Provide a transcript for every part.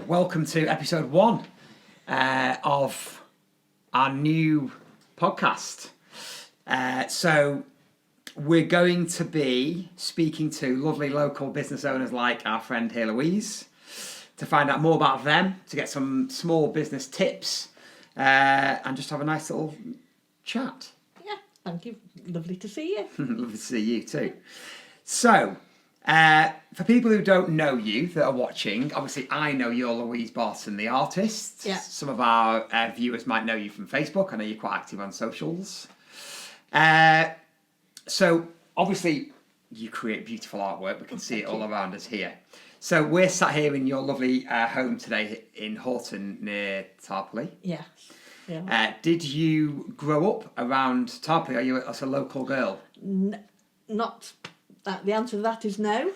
welcome to episode 1 of our new podcast. So we're going to be speaking to lovely local business owners like our friend here, Louise, to find out more about them, to get some small business tips, and just have a nice little chat. Yeah, thank you. Lovely to see you. Lovely to see you too. So, for people who don't know you that are watching, obviously I know you're Louise Barson, the artist. Yeah. Some of our viewers might know you from Facebook. I know you're quite active on socials. So, obviously, you create beautiful artwork. We can see it all around us here. So, we're sat here in your lovely home today in Horton near Tarporley. Yes. Yeah. Did you grow up around Tarporley? Are you a local girl? Not that. The answer to that is no.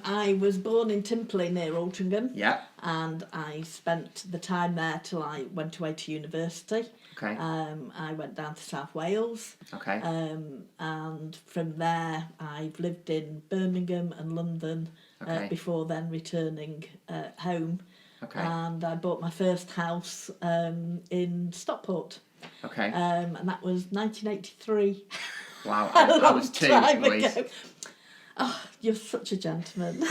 I was born in Timperley near Altrincham. Yeah. And I spent the time there till I went away to university. Okay. I went down to South Wales. Okay. And from there, I've lived in Birmingham and London before then returning home. Okay. And I bought my first house in Stockport. Okay. And that was 1983. Wow, I was 2, Louise. Oh, you're such a gentleman.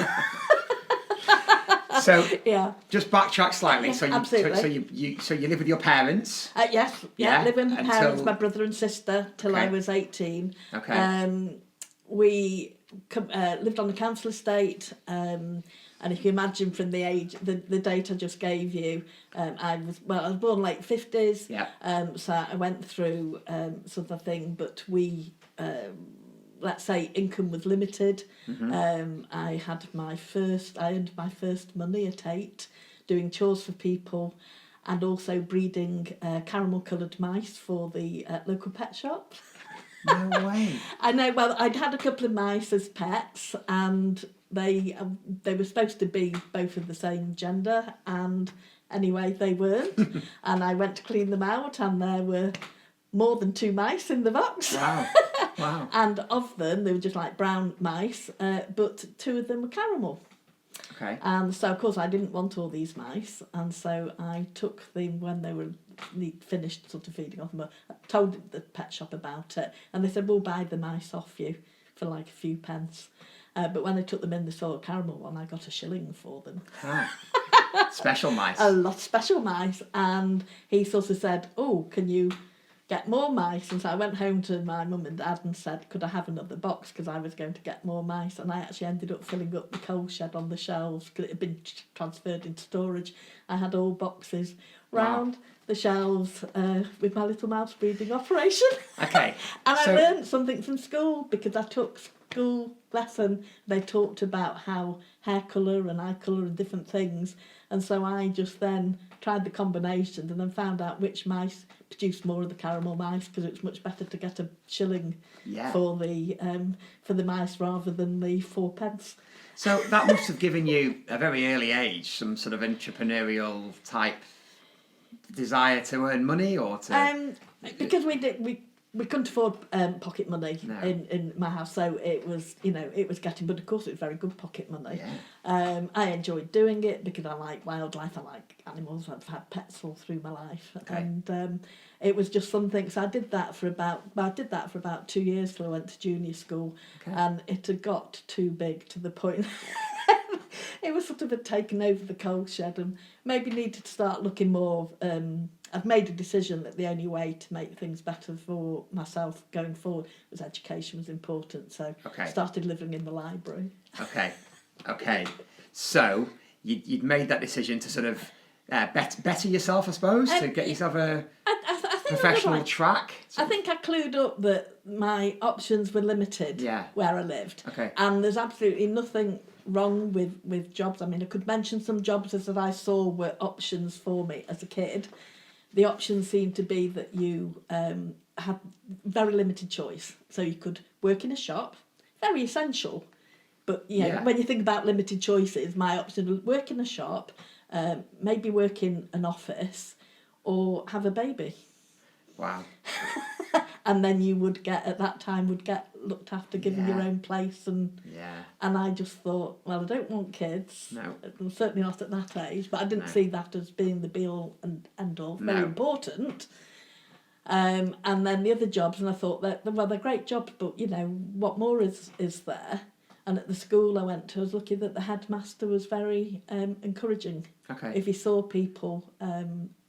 So, yeah. Just backtrack slightly. Yeah, so absolutely. you live with your parents. Yes, live with my parents, my brother and sister till I was 18. Okay. We lived on the council estate, and if you imagine from the age, the date I just gave you, I was born late 50s. Yeah. So I went through sort of thing, but we, let's say, income was limited. Mm-hmm. I earned my first money at 8, doing chores for people, and also breeding caramel-coloured mice for the local pet shop. No way. I know. Well, I'd had a couple of mice as pets, and they were supposed to be both of the same gender, and anyway, they weren't. And I went to clean them out, and there were more than 2 mice in the box. Wow. Wow. And of them, they were just like brown mice, but 2 of them were caramel. Okay. And so, of course, I didn't want all these mice, and so I took them when they were finished sort of feeding off them. I told the pet shop about it, and they said, we'll buy the mice off you for like a few pence. But when I took them in, they saw a caramel one, I got £1 for them. Ah. Special mice. A lot of special mice. And he sort of said, oh, can you get more mice? And so I went home to my mum and dad and said, could I have another box, because I was going to get more mice. And I actually ended up filling up the coal shed on the shelves because it had been transferred into storage. I had all boxes round the shelves with my little mouse breeding operation. Okay. And I learned something from school because I took school lesson. They talked about how hair colour and eye colour and different things. And so I just then tried the combinations and then found out which mice produced more of the caramel mice, because it's much better to get £1 for the mice rather than the 4 pence. So that must have given you, at a very early age, some sort of entrepreneurial type desire to earn money, or to... Because we couldn't afford pocket money in my house, so it was getting, but of course it was very good pocket money. Yeah. I enjoyed doing it because I like wildlife, I like animals, I've had pets all through my life. Okay. And it was just something, so I did that for about 2 years till I went to junior school. Okay. And it had got too big to the point it was sort of had taken over the coal shed, and maybe needed to start looking more. I've made a decision that the only way to make things better for myself going forward was education was important. So I started living in the library. Okay. So you'd made that decision to sort of better yourself, I suppose, to get yourself a professional track. I think I clued up that my options were limited where I lived. Okay. And there's absolutely nothing wrong with jobs. I mean, I could mention some jobs that I saw were options for me as a kid. The options seemed to be that you had very limited choice. So you could work in a shop, very essential. But when you think about limited choices, my option was work in a shop, maybe work in an office, or have a baby. Wow. and then you would get looked after, given your own place, and I just thought, well, I don't want kids. No. I'm certainly not at that age, but I didn't see that as being the be all and end all. Very important. And then the other jobs, and I thought that they're great jobs, but what more is there? And at the school I went to, I was lucky that the headmaster was very encouraging. Okay. If he saw people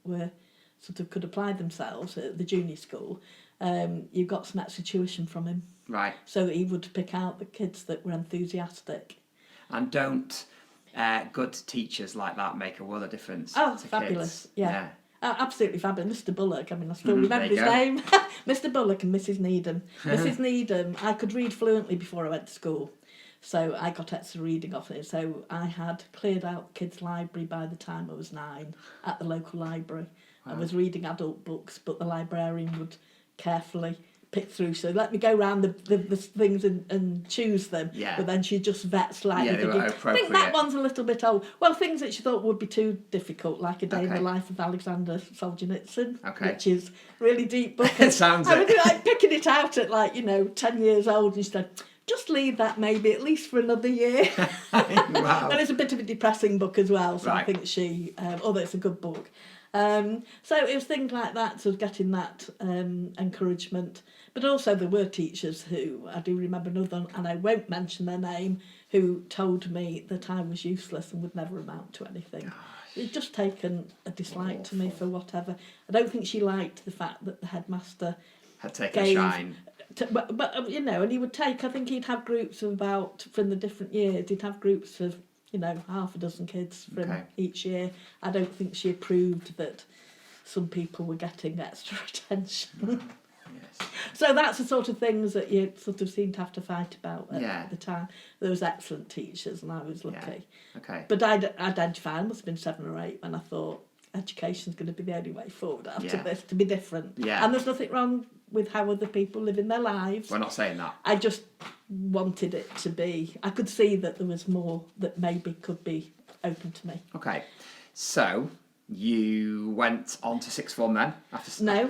were sort of could apply themselves at the junior school, you got some extra tuition from him. Right. So he would pick out the kids that were enthusiastic. And don't good teachers like that make a world of difference to fabulous. kids? Yeah. Absolutely fabulous. Mr. Bullock, I still remember his name. Mr. Bullock and Mrs. Needham. Mrs. Needham, I could read fluently before I went to school. So I got extra reading off it. So I had cleared out the kids' library by the time I was 9 at the local library. Wow. I was reading adult books, but the librarian would carefully pick through. So let me go round the things and choose them. Yeah. But then she just vet slightly. Yeah, they were appropriate. I think that one's a little bit old. Well, things that she thought would be too difficult, like A Day in the Life of Alexander Solzhenitsyn, which is really deep book. It sounds I was picking it out at 10 years old, and she said, just leave that maybe at least for another year. Wow. And it's a bit of a depressing book as well, so I think she, although it's a good book. So it was things like that, so getting that encouragement. But also there were teachers who, I do remember another, and I won't mention their name, who told me that I was useless and would never amount to anything. It'd just taken a dislike to me for whatever. I don't think she liked the fact that the headmaster had taken a shine. But and he would take, I think he'd have groups of about, from the different years, he'd have groups of, half a dozen kids from each year. I don't think she approved that some people were getting extra attention. Yes. So that's the sort of things that you sort of seem to have to fight about at the time. There was excellent teachers, and I was lucky. Yeah. Okay. But I'd identified, I must have been 7 or 8 when I thought education's going to be the only way forward after this, to be different. Yeah. And there's nothing wrong with how other people live in their lives. We're not saying that. I just wanted it to be, I could see that there was more that maybe could be open to me. Okay. So you went on to sixth form then? No.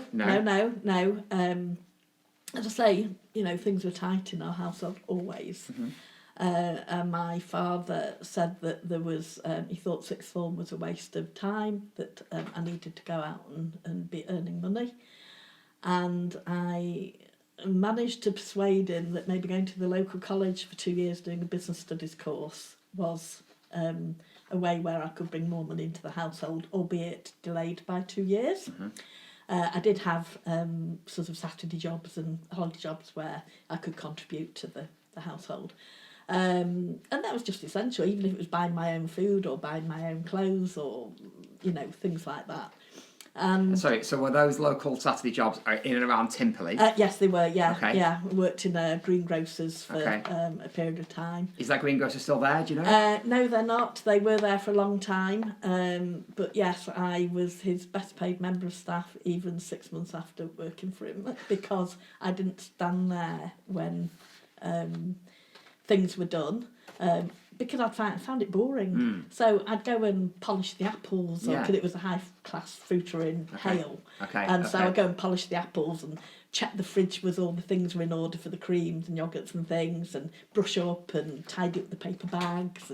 As I say, things were tight in our household always. Mm-hmm. And my father said that there was, he thought sixth form was a waste of time, that I needed to go out and be earning money. And I managed to persuade him that maybe going to the local college for 2 years doing a business studies course was a way where I could bring more money into the household, albeit delayed by 2 years. Mm-hmm. I did have sort of Saturday jobs and holiday jobs where I could contribute to the household. And that was just essential, even if it was buying my own food or buying my own clothes or, things like that. Sorry, so were those local Saturday jobs in and around Timperley? Yes, they were, yeah. Okay. Yeah, I worked in greengrocers for a period of time. Is that greengrocer still there, do you know? No, they're not. They were there for a long time. But yes, I was his best paid member of staff even 6 months after working for him, because I didn't stand there when things were done. Because I found it boring. So I'd go and polish the apples, because it was a high-class fruiter in Hale. So I'd go and polish the apples and check the fridge was all the things were in order for the creams and yoghurts and things, and brush up and tidy up the paper bags.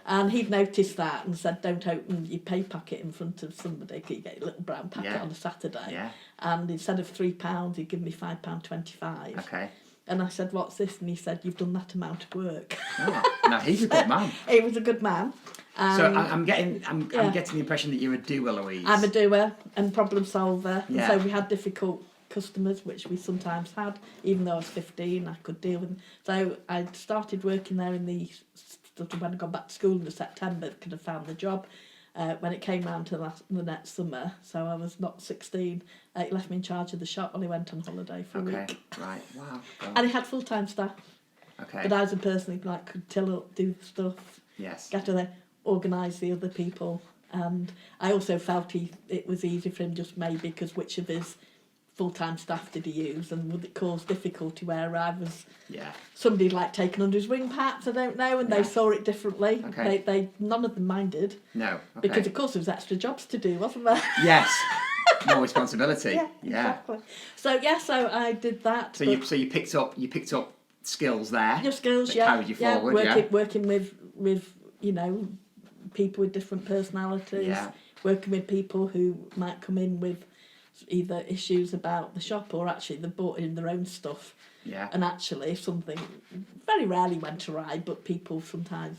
And he'd noticed that and said, don't open your pay packet in front of somebody, because you get a little brown packet on a Saturday. And instead of £3, he'd give me £5.25. And I said, what's this? And he said, you've done that amount of work. Now he's a good man. He was a good man. So I'm getting the impression that you're a doer, Louise. I'm a doer and problem solver. Yeah. And so we had difficult customers, which we sometimes had. Even though I was 15, I could deal with them. So I started working there when I got back to school in September, could have found the job. When it came round to the next summer, so I was not 16, he left me in charge of the shop while he went on holiday for a week. Right, wow. And he had full-time staff. But I was a person who could till up, do stuff, get to there, organise the other people. And I also felt it was easy for him, just maybe because which of his full-time staff did he use, and would it cause difficulty where I was somebody taken under his wing, perhaps, I don't know, and they saw it differently. They none of them minded. No. Because of course there was extra jobs to do, wasn't there? Yes. More responsibility. Yeah, exactly. So I did that. So you picked up skills there. Your skills, that carried you forward. Working with people with different personalities. Yeah. Working with people who might come in with either issues about the shop or actually they bought in their own stuff. Yeah. And actually, if something very rarely went awry, but people sometimes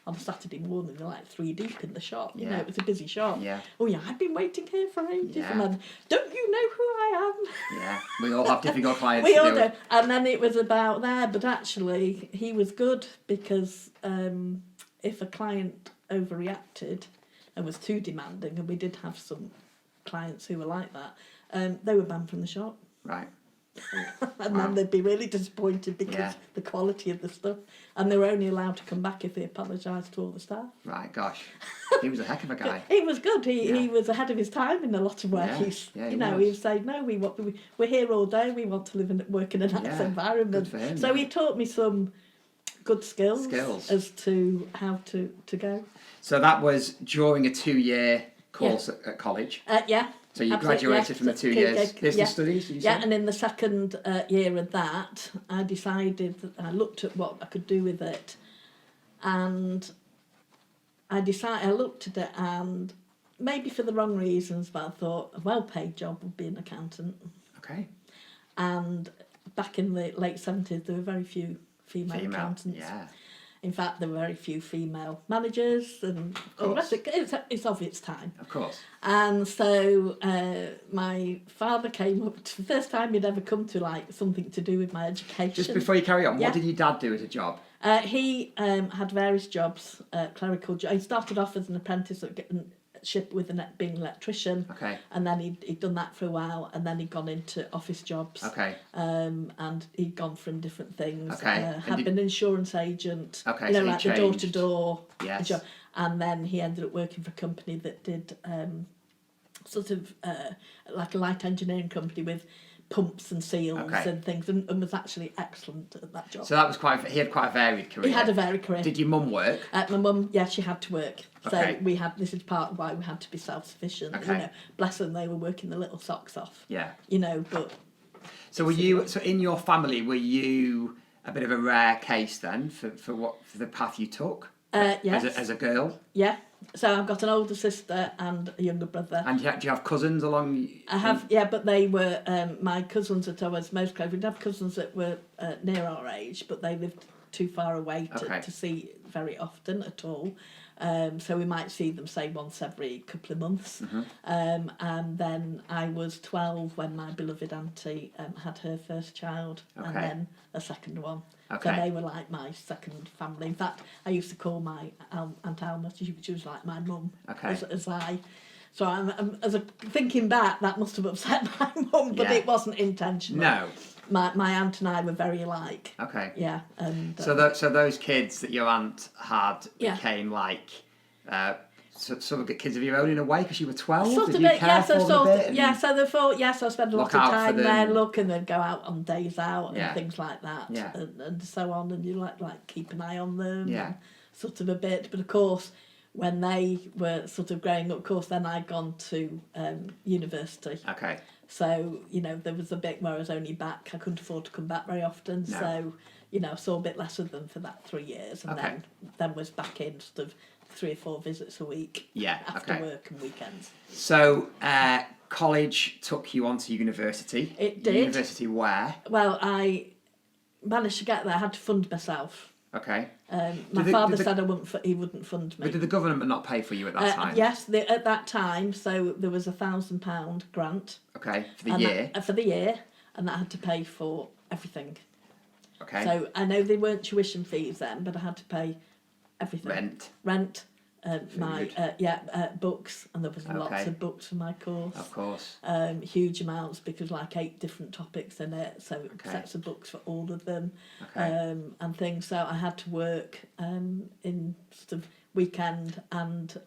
on a Saturday morning they're like 3 deep in the shop. You know, it was a busy shop. Yeah. Oh yeah, I've been waiting here for ages. Yeah. And then, don't you know who I am? Yeah. We all have difficult clients. We all do. And then it was about there, but actually he was good because if a client overreacted and was too demanding, and we did have some clients who were like that, they were banned from the shop. Right. And then they'd be really disappointed because the quality of the stuff, and they were only allowed to come back if they apologised to all the staff. Right, gosh, he was a heck of a guy. He was good. He was ahead of his time in a lot of ways. Yeah, he would say, no, we're here all day. We want to live and work in a nice environment. Good for him, so he taught me some good skills as to how to go. So that was during a 2-year course at college. Yeah. So you graduated from the 2 years business studies, did you say? Yeah, and in the second year of that, I decided that I looked at what I could do with it, and I looked at it, and maybe for the wrong reasons, but I thought a well-paid job would be an accountant. Okay. And back in the late 70s, there were very few female accountants. Yeah. In fact, there were very few female managers, and all the rest of it. It's of its time. Of course. And so my father came up to the first time he'd ever come to like something to do with my education. Just before you carry on, what did your dad do as a job? He had various jobs, clerical jobs. He started off as an apprentice at ship with being an electrician. Okay. And then he'd done that for a while, and then he'd gone into office jobs. Okay. And he'd gone from different things. Okay. Had been an insurance agent. Okay. You know, so like the door-to-door Yes. And then he ended up working for a company that did sort of like a light engineering company with pumps and seals and things, and was actually excellent at that job. So that was he had quite a varied career. He had a varied career. Did your mum work? My mum, she had to work. Okay. So this is part of why we had to be self-sufficient. Okay. You know, bless them, they were working the little socks off. Yeah. You know, but... So so in your family, were you a bit of a rare case then for the path you took? Yes. As a girl? Yeah. So I've got an older sister and a younger brother. And do you have cousins along? I have, but they were my cousins that I was most close. We'd have cousins that were near our age, but they lived too far away to see very often at all. So we might see them, say, once every couple of months. Mm-hmm. And then I was 12 when my beloved auntie had her first child, and then a second one. Okay. So they were like my second family. In fact, I used to call my Aunt Alma, she was like my mum. Okay. So I'm thinking back, that must have upset my mum, but it wasn't intentional. No. My aunt and I were very alike. Okay. Yeah, and so those kids that your aunt had became like sort of kids of your own in a way because you were 12. Sort Did of you bit, care for them a bit? Yeah. So therefore, so I spent a lot of time there, and they'd go out on days out and things like that, and so on, and you like keep an eye on them, and sort of a bit. But of course, when they were sort of growing up, of course, then I'd gone to university. Okay. So, you know, there was a bit where I was only back. I couldn't afford to come back very often. No. So, you know, I saw a bit less of them for that 3 years. And then was back in sort of 3 or 4 visits a week. Yeah, after work and weekends. So, college took you on to university. It did. University where? Well, I managed to get there. I had to fund myself. Okay. My father said he wouldn't fund me. But did the government not pay for you at that time? Yes, at that time. So there was £1,000 grant. Okay, for the year. For the year, and that had to pay for everything. Okay. So I know they weren't tuition fees then, but I had to pay everything. Rent. Books, and there was lots of books for my course. Of course. Huge amounts because like 8 different topics in it, so sets of books for all of them, and things. So I had to work in sort of weekend and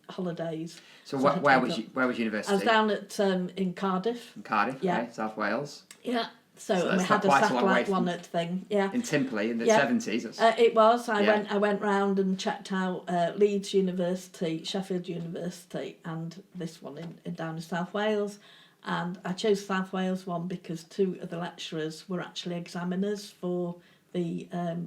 holidays. So where was university? I was down at in Cardiff. In Cardiff, South Wales. Yeah. So and we that's had a quite a long way satellite from- one at thing, yeah. In Timperley in the Yeah. 70s. It was. I Yeah. went round and checked out Leeds University, Sheffield University, and this one in down in South Wales. And I chose South Wales one because 2 of the lecturers were actually examiners for the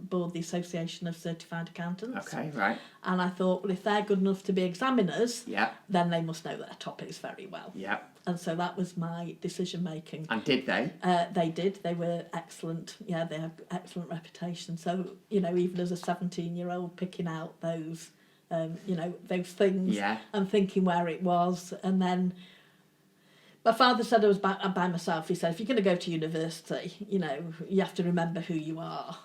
board, the Association of Certified Accountants. Okay, right. And I thought, well, if they're good enough to be examiners, Yeah, then they must know their topics very well. yeah. And so that was my decision making. And did they? They did. They were excellent. Yeah, they had excellent reputation. So, you know, even as a 17-year-old, picking out those, those things Yeah. and thinking where it was. And then my father said I was by myself. He said, if you're going to go to university, you know, you have to remember who you are.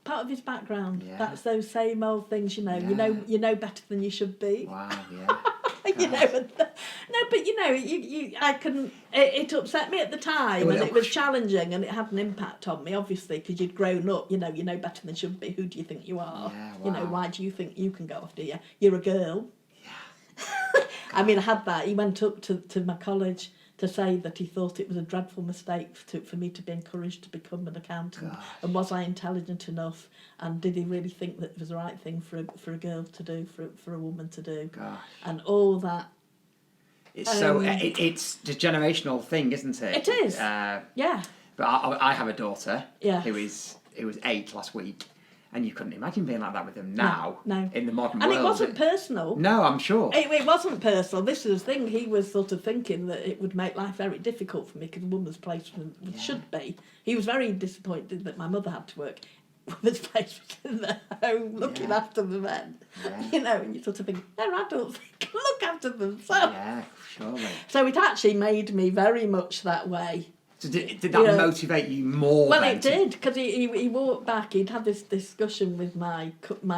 Part of his background. Yeah. That's those same old things, you know. Yeah. You know better than you should be. Wow, yeah. You know, no, but you know, I couldn't. It upset me at the time, Well, and it was challenging, and it had an impact on me, obviously, because you'd grown up. You know better than should be. Who do you think you are? Yeah, You know, wow. why do you think you can go off? Do you? You're a girl. Yeah. I mean, I had that. He went up to my college to say that he thought it was a dreadful mistake for me to be encouraged to become an accountant. Gosh. And was I intelligent enough? And did he really think that it was the right thing for a girl to do, for a woman to do? Gosh. And all that. It's it's the generational thing, isn't it? It is. Yeah. But I have a daughter Yeah. who was 8 last week, and you couldn't imagine being like that with them now. No. In the modern And world. it wasn't personal. No, I'm sure. It wasn't personal. This is the thing. He was sort of thinking that it would make life very difficult for me because a woman's place should be. He was very disappointed that my mother had to work. Woman's place was in the home looking after the men. Yeah. You know, and you sort of think, they're adults, they can look after themselves. Yeah, surely. So it actually made me very much that way. So did that motivate you more? Well, then it did, because he walked back. He'd had this discussion with my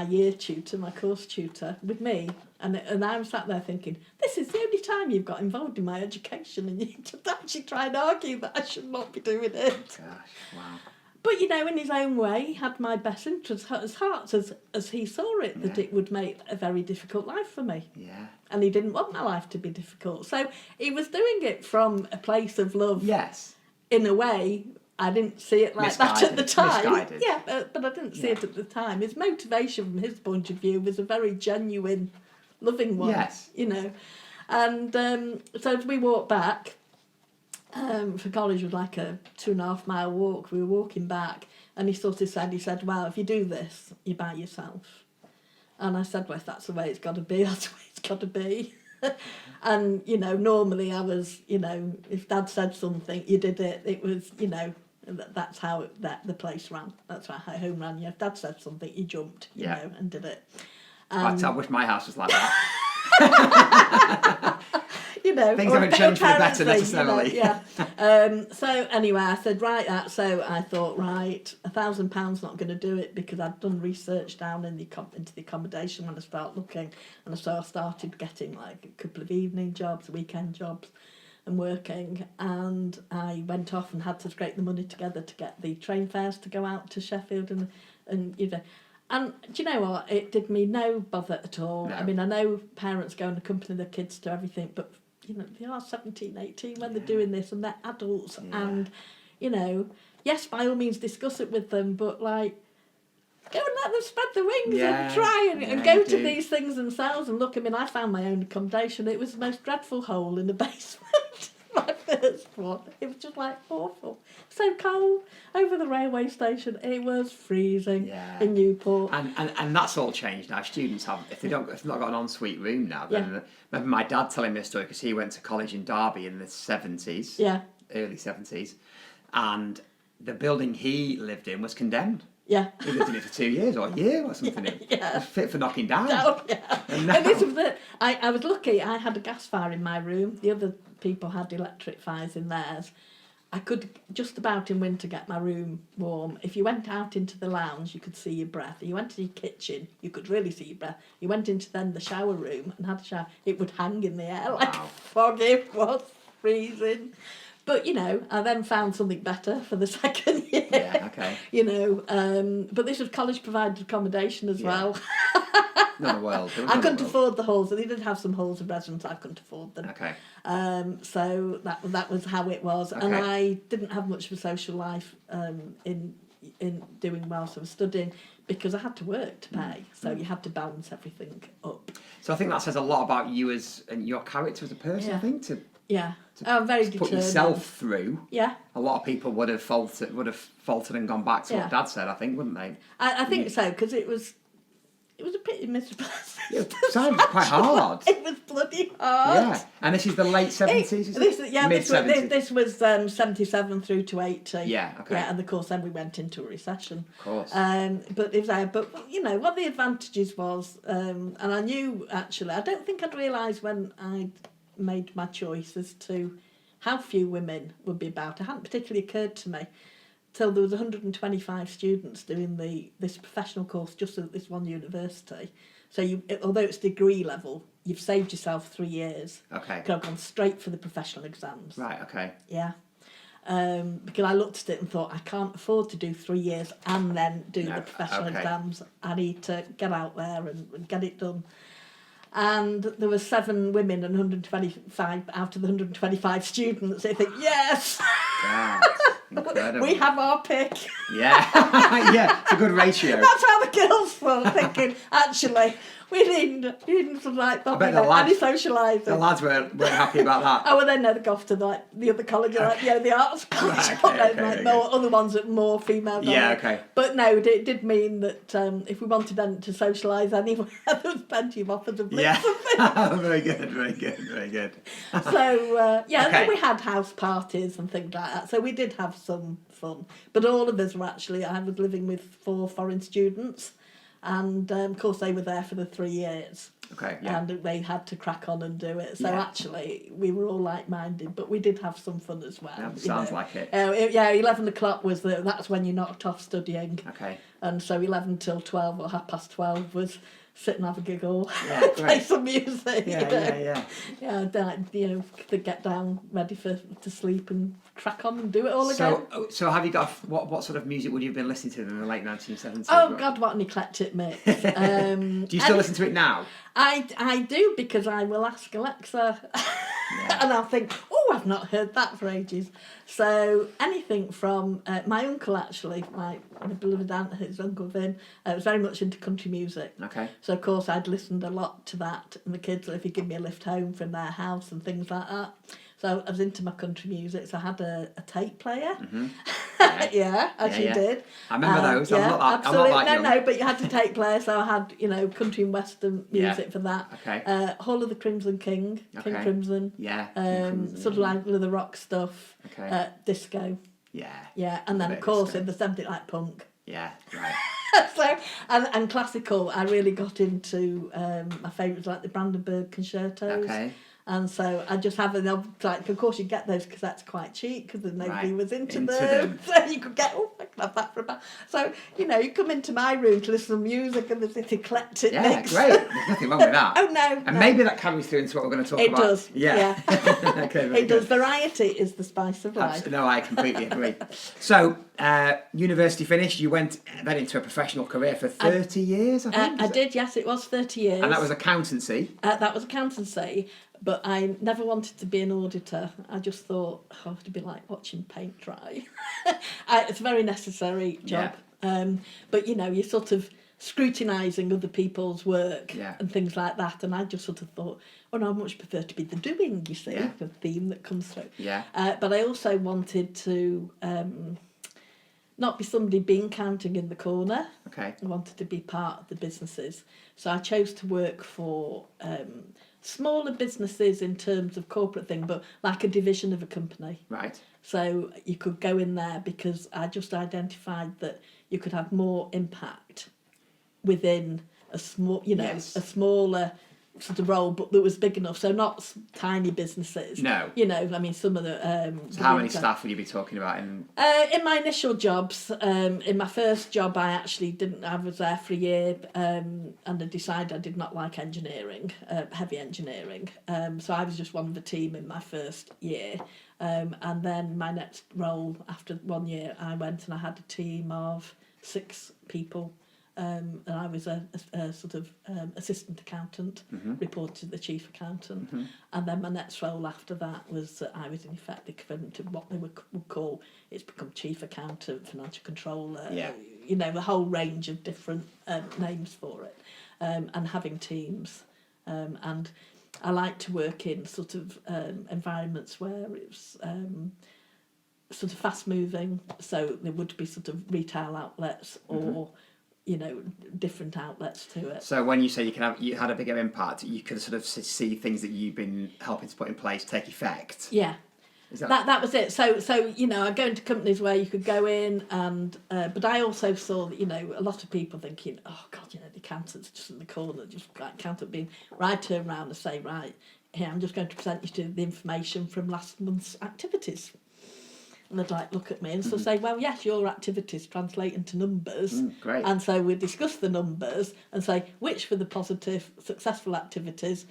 year tutor, my course tutor, with me, and I was sat there thinking, this is the only time you've got involved in my education, and you just actually try and argue that I should not be doing it. Gosh, wow. But, you know, in his own way, he had my best interests at his heart as he saw it, that it would make a very difficult life for me. Yeah. And he didn't want my life to be difficult. So he was doing it from a place of love. Yes. In a way, I didn't see it like that at the time. Misguided. Yeah, but I didn't see it at the time. His motivation from his point of view was a very genuine, loving one. Yes. You know. And so as we walked back, for college was like a 2.5 mile walk. We were walking back, and he sort of said, well, if you do this, you're by yourself. And I said, well, if that's the way it's got to be, that's the way it's got to be. And, you know, normally I was, you know, if Dad said something, you did it. It was, you know, that's how the place ran. That's how home ran. Yeah, if Dad said something, you jumped, you know, and did it. I wish my house was like that. You know, things haven't changed for the better necessarily. You know, yeah. So anyway, I said, right, so I thought, right, £1,000 not going to do it, because I'd done research down in into the accommodation when I started looking, and so I started getting like a couple of evening jobs, weekend jobs, and working, and I went off and had to scrape the money together to get the train fares to go out to Sheffield and you know. And do you know what? It did me no bother at all. No. I mean, I know parents go and accompany their kids to everything, but, you know, they are 17, 18 when they're doing this, and they're adults. Yeah. And, you know, yes, by all means discuss it with them, but, like, go and let them spread their wings and try and go to these things themselves and look. I mean, I found my own accommodation. It was the most dreadful hole in the basement. My first one. It was just like awful. So cold. Over the railway station, it was freezing in Newport. And that's all changed now. Students have, if they've not got an ensuite room now, then remember my dad telling me a story, because he went to college in Derby in the 70s, early 70s, and the building he lived in was condemned. Yeah. He lived in it for 2 years or a year or something. It was fit for knocking down. Oh, yeah. And now, And this was it. I was lucky. I had a gas fire in my room. The other people had electric fires in theirs. I could just about in winter get my room warm. If you went out into the lounge, you could see your breath. If you went to your kitchen, you could really see your breath. You went into then the shower room and had a shower. It would hang in the air like fog. It was freezing. But, you know, I then found something better for the second year. Yeah, okay. You know, but this was college provided accommodation as well. Not the world. I couldn't afford the halls. They did have some halls of residence. I couldn't afford them. Okay. So that was how it was. Okay. And I didn't have much of a social life in doing whilst I was studying because I had to work to pay. So you had to balance everything up. So I think that says a lot about you and your character as a person. I think to very put determined. yourself through. Yeah. A lot of people would have faltered and gone back to what Dad said. I think, wouldn't they? I think so because it was a pretty miserable. It sounds quite hard. It was bloody hard. Yeah, and this is the late 70s, mid-70s. This was 77 through to 80. Yeah, okay. Yeah, and of course then we went into a recession. Of course. But you know what the advantages was, and I knew actually. I don't think I'd realised when I made my choice as to how few women would be about. It hadn't particularly occurred to me till there was 125 students doing this professional course just at this one university. So although it's degree level, you've saved yourself 3 years. Okay. Could have gone straight for the professional exams. Right, okay. Yeah. Because I looked at it and thought, I can't afford to do 3 years and then do the professional exams. I need to get out there and get it done. And there were 7 women and 125 out of the 125 students. They think, yes! Incredible. We have our pick. Yeah, yeah, it's a good ratio. That's how the girls felt, thinking, actually, we need some like any socialising. The lads weren't happy about that. Oh, well, then they go off to the other college, the arts college. Other ones that more female. Yeah, okay. But no, it did mean that if we wanted them to socialise anywhere, there was plenty of offers of Yeah, very good. So then we had house parties and things like that. So we did have some fun, but all of us were I was living with 4 foreign students. And of course, they were there for the 3 years. Okay, yeah. And they had to crack on and do it. So actually, we were all like-minded, but we did have some fun as well. Yeah, sounds like it. 11 o'clock that's when you knocked off studying. Okay. And so 11 till 12 or 12:30 was sit and have a giggle, great. play some music. Yeah. To get down, ready to sleep and crack on and do it all again. So have you got what sort of music would you have been listening to in the late 1970s? Oh God, what an eclectic mix! Do you still listen to it now? I do because I will ask Alexa, and I'll think, oh, I've not heard that for ages. So anything from my uncle actually, my beloved aunt, his uncle Vin, was very much into country music. Okay. So of course I'd listened a lot to that, and the kids, if you give me a lift home from their house and things like that. So I was into my country music, so I had a tape player. Mm-hmm. You did. I remember those. Absolutely. I'm not that young. No, but you had a tape player, so I had, country and western music for that. Okay. Hall of the Crimson King, King Crimson. Yeah. Sort of like the rock stuff. Okay. Disco. Yeah. Yeah, and then of course in the 70s like punk. Yeah, right. So and classical, I really got into my favourites like the Brandenburg concertos. Okay. And so I just have of course you get those cassettes quite cheap because nobody was into them. So you could get, I can have that for about. So, you come into my room to listen to music and there's this eclectic mix. Yeah, great. There's nothing wrong with that. Oh, no. And maybe that carries through into what we're going to talk about. It does. Yeah. Okay, it does. Variety is the spice of life. No, I completely agree. So, university finished, you went then into a professional career for 30 years, I think? I did, yes, it was 30 years. And that was accountancy? That was accountancy. But I never wanted to be an auditor. I just thought, it'd be like watching paint dry. It's a very necessary job. Yeah. But, you're sort of scrutinising other people's work and things like that. And I just sort of thought, no, I much prefer to be the doing, you see, the theme that comes through. Yeah. But I also wanted to not be somebody bean counting in the corner. Okay. I wanted to be part of the businesses. So I chose to work for... smaller businesses in terms of corporate thing, but like a division of a company. Right. So you could go in there because I just identified that you could have more impact within a small, a smaller sort of role, but that was big enough. So not tiny businesses. No. Some of the... so how many staff will you be talking about in my initial jobs, in my first job, I was there for a year, and I decided I did not like engineering, heavy engineering. So I was just one of the team in my first year. And then my next role, after 1 year, I went and I had a team of 6 people. and I was a sort of assistant accountant, reported to the chief accountant, and then my next role after that was that I was in effect equivalent to what they would call, it's become chief accountant, financial controller, you know, the whole range of different names for it, and having teams, and I like to work in sort of environments where it's sort of fast moving, so there would be sort of retail outlets or you know, different outlets to it. So when you say you had a bigger impact, you could sort of see things that you've been helping to put in place take effect. Yeah. Is that was it. So you know, I go into companies where you could go in, and but I also saw that, you know, a lot of people thinking, oh God, you know, the accountant's just in the corner, just like accountant being, right, turn around and say, right, here, I'm just going to present you to the information from last month's activities. And they'd like look at me and so say, well, yes, your activities translate into numbers. Great. And so we discuss the numbers and say which for the positive, successful activities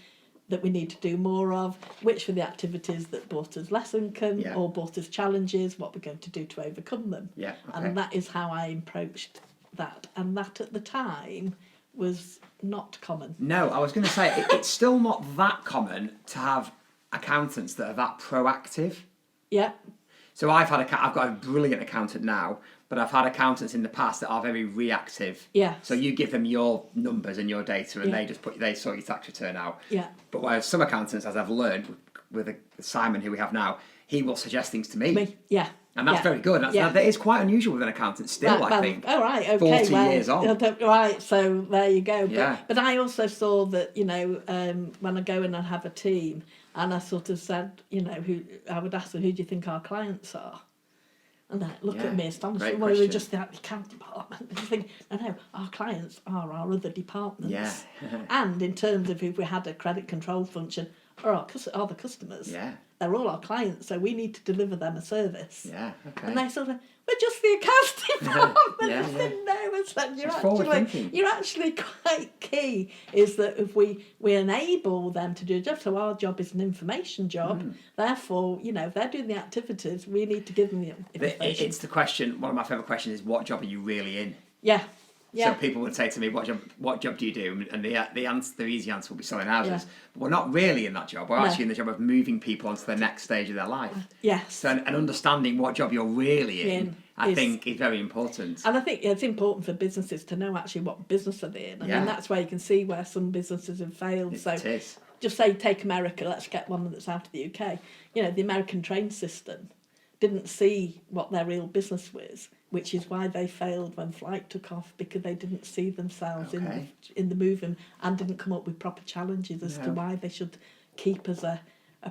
that we need to do more of, which for the activities that brought us less income or brought us challenges, what we're going to do to overcome them. Yeah. Okay. And that is how I approached that. And that at the time was not common. No, I was going to say, it's still not that common to have accountants that are that proactive. Yeah. So I've got a brilliant accountant now, but I've had accountants in the past that are very reactive. Yeah. So you give them your numbers and your data, and they sort your tax return out. Yeah. But whereas some accountants, as I've learned with Simon, who we have now, he will suggest things to me. Yeah. And that's very good. That is quite unusual with an accountant still, I think. Oh, right, okay. 40 years on. Right, so there you go. Yeah. But I also saw that, you know, when I go in and have a team, and I sort of said, you know, I would ask them, who do you think our clients are? And they look at me astonished. Well, we're just the account department. And you think, no, our clients are our other departments. Yeah. And in terms of if we had a credit control function, are the customers. Yeah. They're all our clients, so we need to deliver them a service. Yeah, okay. And they sort of, we're just the accounts department. Yeah, I said, no, it's like, you're actually quite key, is that if we enable them to do a job, so our job is an information job, therefore, you know, if they're doing the activities, we need to give them the information. It's the question, one of my favourite questions is, what job are you really in? Yeah. Yeah. So people would say to me, what job do you do? And the easy answer will be selling houses. Yeah. But we're not really in that job. We're actually in the job of moving people onto the next stage of their life. Yes. So and understanding what job you're really in, I think, is very important. And I think it's important for businesses to know actually what business are they in. I mean, that's where you can see where some businesses have failed. It is. Just say, take America, let's get one that's out of the UK. You know, the American train system didn't see what their real business was, which is why they failed when flight took off, because they didn't see themselves in the movement and didn't come up with proper challenges as to why they should keep as a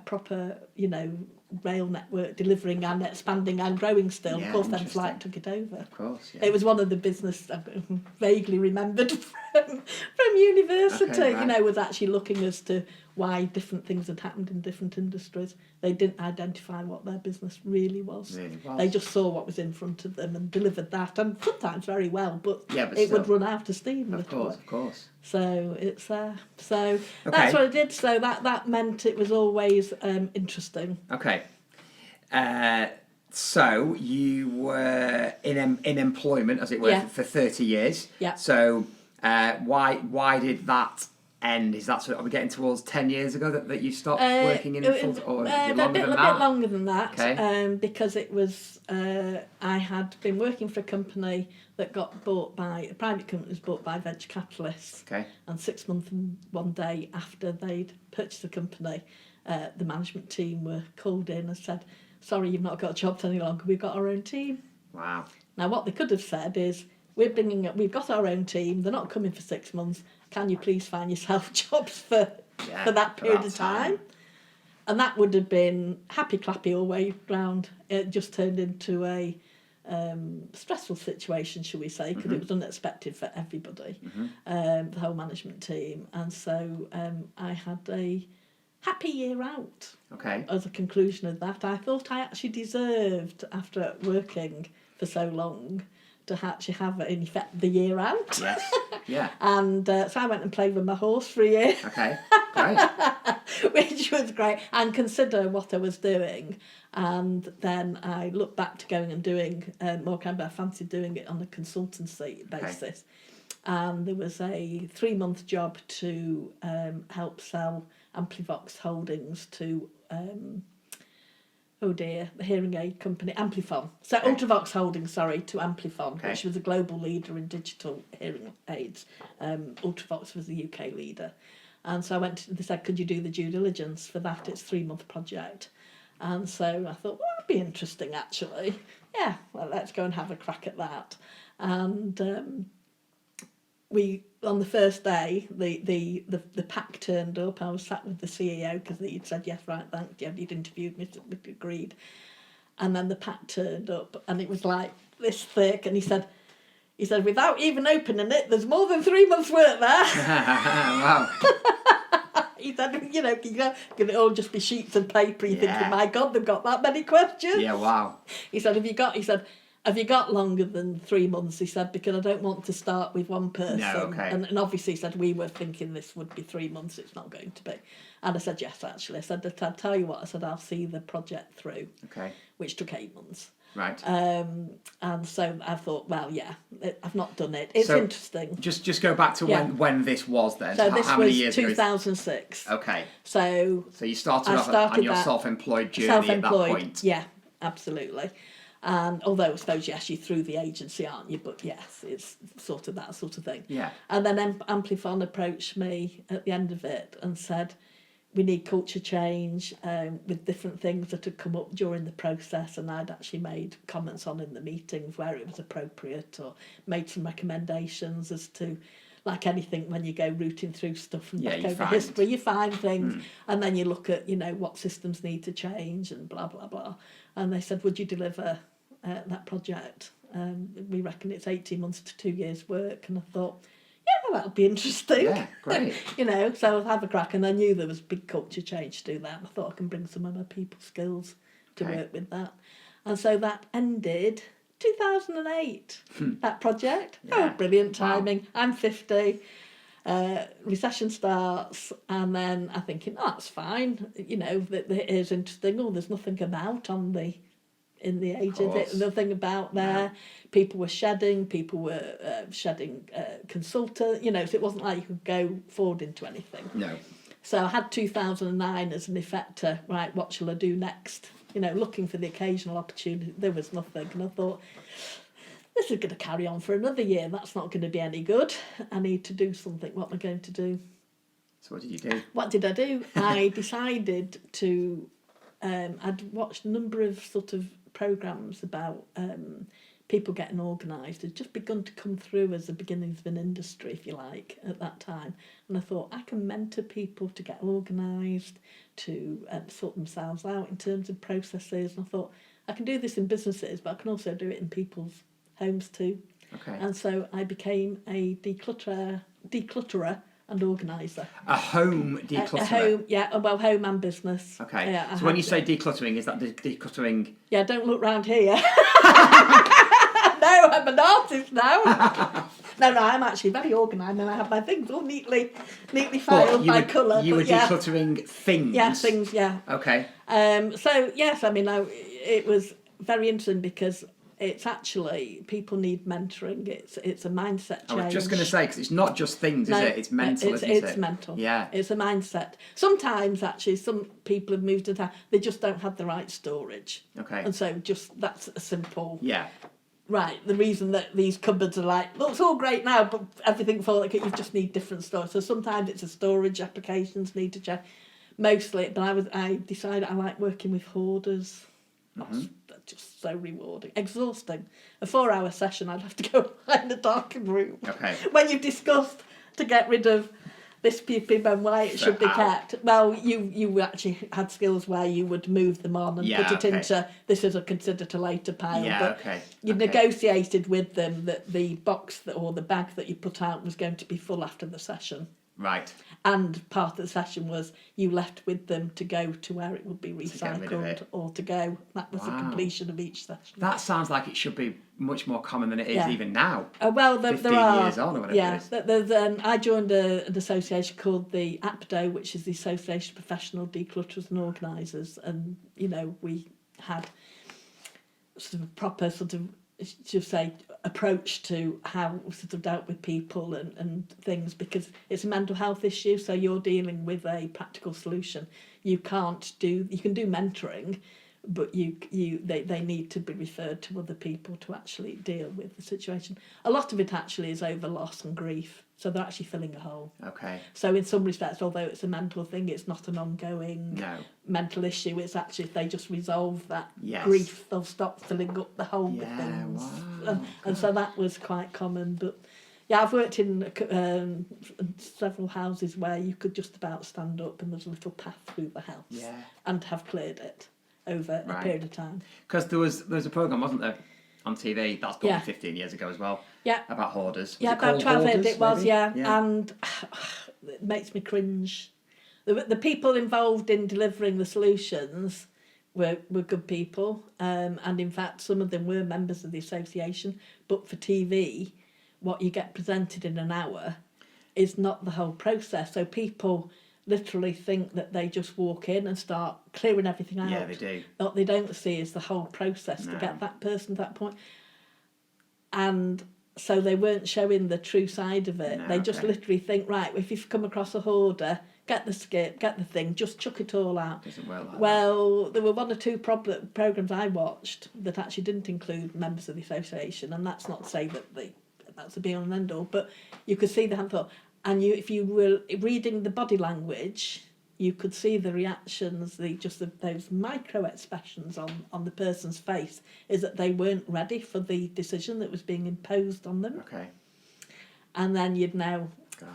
proper, you know, rail network delivering and expanding and growing still. Yeah, of course, then flight took it over. Of course, yeah. It was one of the business I vaguely remembered from university, Okay, right. you know, was actually looking as to why different things had happened in different industries. They didn't identify what their business really was. They just saw what was in front of them and delivered that, and sometimes very well, but it would run out of steam. Of course. So it's that's what I did. So that meant it was always interesting. Okay. So you were in employment, as it were, for 30 years. Yeah. So why did that end? Is that are we getting towards 10 years ago that you stopped working in full, or a bit longer than that? Okay. Because it was I had been working for a company that got bought by a private company, was bought by venture capitalists. Okay. And 6 months and 1 day after they'd purchased the company, the management team were called in and said, sorry, you've not got jobs any longer, we've got our own team. Wow. Now what they could have said is, we've got our own team, they're not coming for 6 months, can you please find yourself jobs for that period of time? And that would have been happy clappy all the way round. It just turned into a stressful situation, shall we say, because it was unexpected for everybody, the whole management team. And so I had a happy year out. Okay. As a conclusion of that, I thought I actually deserved, after working for so long, to actually have, in effect, the year out. Yes. Yeah. And so I went and played with my horse for a year. Okay. Great. Which was great, and consider what I was doing. And then I looked back to going and doing more kind of, I fancied doing it on a consultancy basis. and there was a 3-month job to help sell Amplivox Holdings to the hearing aid company Amplifon. So Ultravox Holdings, to Amplifon, which was a global leader in digital hearing aids. Ultravox was the UK leader. And so they said, could you do the due diligence for that? It's a 3-month project. And so I thought, well, that'd be interesting, actually. Yeah, well, let's go and have a crack at that. And we, on the first day, the pack turned up. I was sat with the CEO because he'd said, yes, right, thanks. Yeah, he'd interviewed me, we'd agreed. And then the pack turned up, and it was like this thick. And he said, without even opening it, there's more than 3 months' work there. Wow. He said, can it all just be sheets of paper? You're thinking, my God, they've got that many questions. Yeah, wow. He said, have you got longer than 3 months? He said, because I don't want to start with one person. No, okay. And obviously he said, we were thinking this would be 3 months. It's not going to be. And I said, yes, actually. I said, I'll tell you what. I said, I'll see the project through. Okay. Which took 8 months. Right. And so I thought, well, yeah, I've not done it. It's interesting. Just go back to when this was then. So this how many years 2006. Ago? Okay. So you started off on your self-employed journey at that point. Yeah, absolutely. And although I suppose, yes, you're through the agency, aren't you? But yes, it's sort of that sort of thing. Yeah. And then Amplifon approached me at the end of it and said, we need culture change with different things that had come up during the process, and I'd actually made comments on in the meetings where it was appropriate, or made some recommendations as to, like anything, when you go rooting through stuff and back over history, you find things, and then you look at, what systems need to change and blah, blah, blah. And they said, would you deliver that project? We reckon it's 18 months to 2 years work. And I thought, yeah, that'll be interesting. Yeah, great. So I'll have a crack. And I knew there was big culture change to do that. I thought I can bring some of my people skills to work with that. And so that ended 2008, that project. Yeah. Oh, brilliant timing. Wow. I'm 50. Recession starts, and then I'm thinking, that's fine. It is interesting. Oh, there's nothing about in the agent, nothing about there. No. People were shedding consultant, so it wasn't like you could go forward into anything. No. So I had 2009 as an effector, right, what shall I do next? Looking for the occasional opportunity. There was nothing, and I thought, this is going to carry on for another year. That's not going to be any good. I need to do something. What am I going to do? So what did you do? What did I do? I decided to... I'd watched a number of sort of programmes about people getting organised. It's just begun to come through as the beginnings of an industry, if you like, at that time. And I thought, I can mentor people to get organised, to sort themselves out in terms of processes. And I thought, I can do this in businesses, but I can also do it in people's homes too. Okay. And so I became a declutterer and organiser. A home declutterer? Home and business. Okay. Yeah, so when you say decluttering, is that decluttering? Yeah, don't look round here. No, I'm an artist now. No, I'm actually very organised, and I have my things all neatly filed by colour. You were decluttering things? Yeah, things, yeah. Okay. So, yes, it was very interesting because it's actually, people need mentoring. It's a mindset change. I was just going to say, because it's not just things, is it? It's mental, isn't it? It's mental. Yeah. It's a mindset. Sometimes, actually, some people have moved to town, they just don't have the right storage. Okay. And so that's a simple... Yeah. Right, the reason that these cupboards are like, looks all great now, but everything you just need different storage. So sometimes it's a storage applications need to check. Mostly, but I decided I like working with hoarders. That's just so rewarding. Exhausting. A 4-hour session, I'd have to go in a darkened room. Okay. When you've discussed to get rid of this pipim and why it should be kept. Well, you actually had skills where you would move them on and put it into, this is a considered a later pile. Yeah, but you negotiated with them that the box or the bag that you put out was going to be full after the session. Right. And part of the session was you left with them to go to where it would be recycled or to go. That was the completion of each session. That sounds like it should be much more common than it is even now. Well, there are. Years on or whatever it is. I joined an association called the APDO, which is the Association of Professional Declutterers and Organisers. And, we had sort of proper sort of should say, approach to how we sort of dealt with people and things, because it's a mental health issue, so you're dealing with a practical solution. You can do mentoring, but they need to be referred to other people to actually deal with the situation. A lot of it actually is over loss and grief, so they're actually filling a hole. Okay. So in some respects, although it's a mental thing, it's not an ongoing mental issue. It's actually, if they just resolve that grief, they'll stop filling up the hole with things. Wow. And so that was quite common. But yeah, I've worked in several houses where you could just about stand up and there's a little path through the house and have cleared it over a period of time. Because there was a programme, wasn't there, on TV, that's probably 15 years ago as well, about hoarders. Yeah, about 12 years it was, maybe? And it makes me cringe. The people involved in delivering the solutions were good people, and in fact some of them were members of the association, but for TV, what you get presented in an hour is not the whole process, so people literally think that they just walk in and start clearing everything out. Yeah, they do. What they don't see is the whole process to get that person to that point. And so they weren't showing the true side of it. They just literally think, right, if you've come across a hoarder, get the skip, get the thing, just chuck it all out. Doesn't work like that. There were one or two programmes I watched that actually didn't include members of the association, and that's not to say that that's the be-all and end-all, but you could see the handful. And if you were reading the body language, you could see the reactions, those micro expressions on the person's face, is that they weren't ready for the decision that was being imposed on them. Okay. And then you'd know, gosh,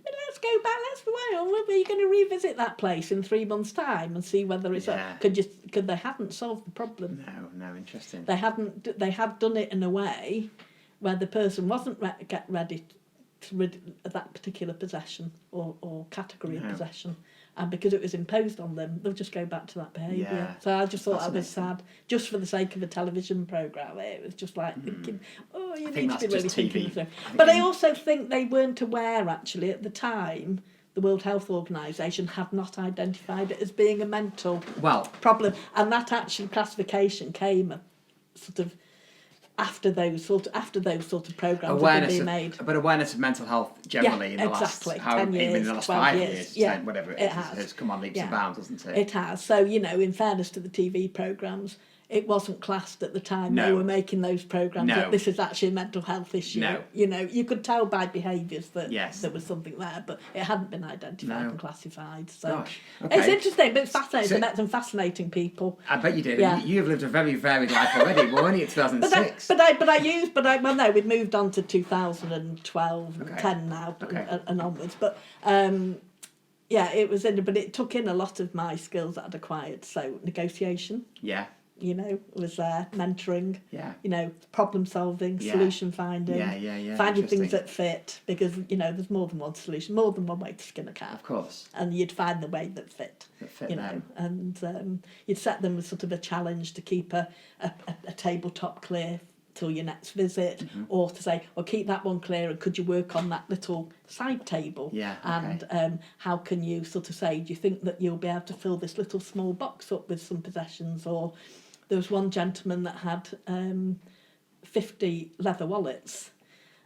let's go back, are you going to revisit that place in 3 months' time and see whether it's could they hadn't solved the problem. No, interesting. They had done it in a way where the person wasn't ready to rid of that particular possession or category of possession, and because it was imposed on them, they'll just go back to that behaviour. So I just thought that was sad, just for the sake of a television programme. It was just like thinking, you need to be really thinking of it. But I also think they weren't aware, actually, at the time. The World Health Organisation had not identified it as being a mental problem, and that actual classification came sort of after those sort of programmes had been made. But awareness of mental health generally in the last 10 years, even in the last 5 years, whatever it is, has come on leaps and bounds, hasn't it? It has. So, in fairness to the TV programmes, it wasn't classed at the time they were making those programmes that this is actually a mental health issue. You could tell by behaviours that there was something there, but it hadn't been identified and classified. So it's interesting, but it's fascinating. I met some fascinating people. I bet you did. Yeah. You've lived a very varied life already. We're only at 2006. We've moved on to 2012, 10 now, and onwards. But it was but it took in a lot of my skills that I'd acquired. So negotiation. Yeah. Was there, mentoring, problem solving, solution finding, finding things that fit, because, there's more than one solution, more than one way to skin a cat. Of course. And you'd find the way that fit and you'd set them with sort of a challenge to keep a tabletop clear till your next visit, or to say, keep that one clear, and could you work on that little side table? And how can you sort of say, do you think that you'll be able to fill this little small box up with some possessions? Or there was one gentleman that had 50 leather wallets,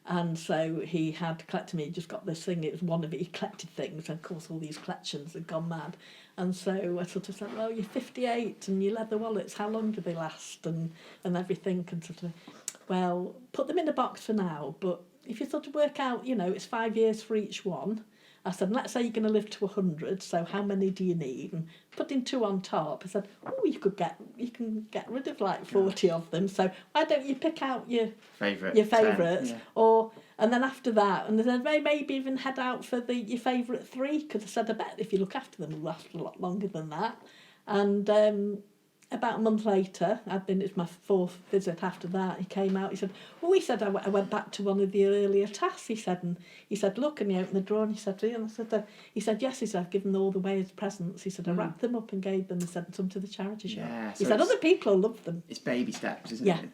and so he had collected he just got this thing, it was one of it, he collected things, and of course all these collections had gone mad. And so I sort of said, well, you're 58 and your leather wallets, how long do they last, and everything, and sort of, well, put them in a box for now, but if you sort of work out, it's 5 years for each one. I said, let's say you're going to live to 100, so how many do you need? And putting 2 on top, I said, you can get rid of like 40 of them, so why don't you pick out your favourites, and then after that, and then maybe even head out for your favourite 3, because I said, I bet if you look after them, it'll last a lot longer than that. And about a month later, it's my 4th visit after that, he came out, he said, I went back to one of the earlier tasks, he said, look, and he opened the drawer, and he said, yes, he said, I've given them all away as presents, he said, I wrapped them up and gave them and sent some to the charity shop. He said, other people love them. It's baby steps, isn't it?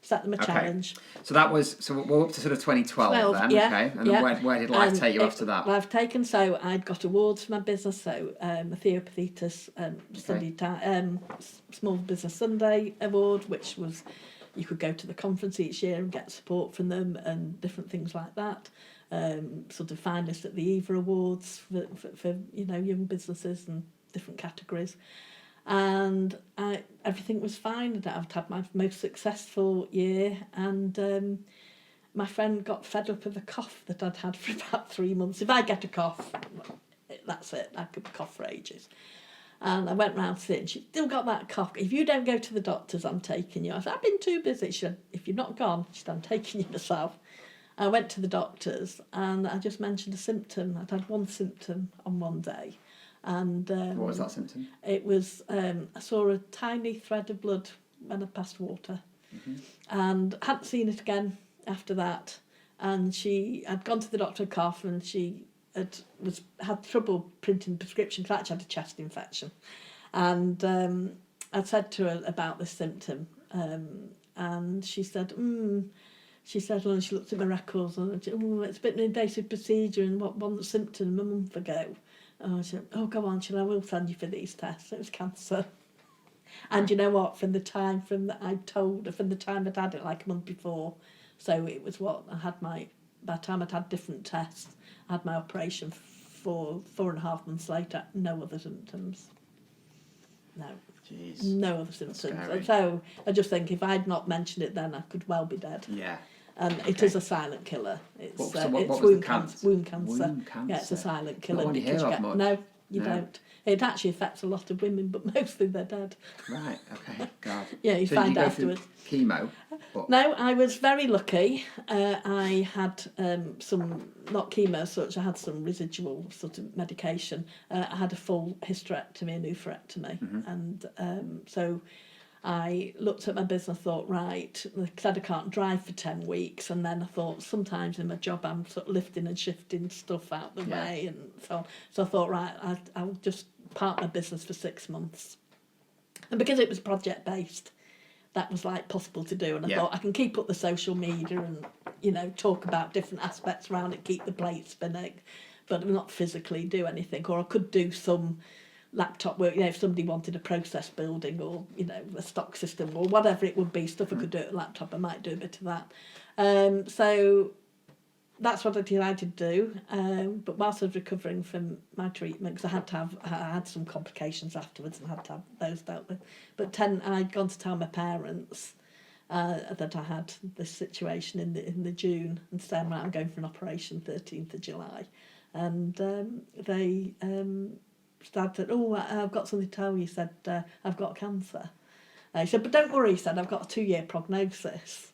Set them a challenge. So we're up to sort of 2012 then, okay? And then where did life take you after that? Life taken, so I'd got awards for my business, so a Theopathetus Sunday Small Business Sunday Award, which was you could go to the conference each year and get support from them and different things like that. Sort of finalist at the Eva Awards for young businesses and different categories. And everything was fine. I'd had my most successful year, and my friend got fed up with a cough that I'd had for about 3 months. If I get a cough, that's it. I could cough for ages. And I went round to it, and she still got that cough. If you don't go to the doctors, I'm taking you. I said, I've been too busy. She said, if you're not gone, she said, I'm taking you myself. I went to the doctors, and I just mentioned a symptom. I'd had one symptom on one day. And what was that symptom? It was, I saw a tiny thread of blood when I passed water. Mm-hmm. And hadn't seen it again after that. And she had gone to the doctor with cough, and she had trouble printing prescription because I actually had a chest infection. And I'd said to her about this symptom, and she said, she looked at my records, and she said, it's a bit of an invasive procedure, and one symptom a month ago. I said, go on, I will send you for these tests. It was cancer. And you know what, from the time I'd had it like a month before, so it was by the time I'd had different tests, I had my operation for 4.5 months later, no other symptoms. No. Jeez. No other symptoms. Scary. So I just think if I'd not mentioned it then, I could well be dead. Yeah. It is a silent killer. It's what womb cancer? Womb cancer. Womb cancer. Yeah, it's a silent killer. Not one you because hear of much. No, you don't. It actually affects a lot of women, but mostly they're dead. Right, okay, God. Yeah, you find afterwards. Chemo? But... No, I was very lucky. I had some, not chemo as such, I had some residual sort of medication. I had a full hysterectomy, a oophorectomy. Mm-hmm. And so I looked at my business, thought, right, I said I can't drive for 10 weeks, and then I thought sometimes in my job I'm sort of lifting and shifting stuff out the way, and so on. So I thought, right, I'll just park my business for 6 months. And because it was project-based, that was like possible to do, and I thought I can keep up the social media and, talk about different aspects around it, keep the plate spinning, but not physically do anything, or I could do some laptop work, if somebody wanted a process building or, a stock system or whatever it would be, stuff I could do at a laptop, I might do a bit of that. So that's what I decided to do. But whilst I was recovering from my treatment, because I had some complications afterwards and had to have those dealt with. But I'd gone to tell my parents that I had this situation in the June, and saying, right, I'm going for an operation 13th of July. And they... Dad said, I've got something to tell you. He said, I've got cancer. He said, but don't worry, he said, I've got a 2-year prognosis.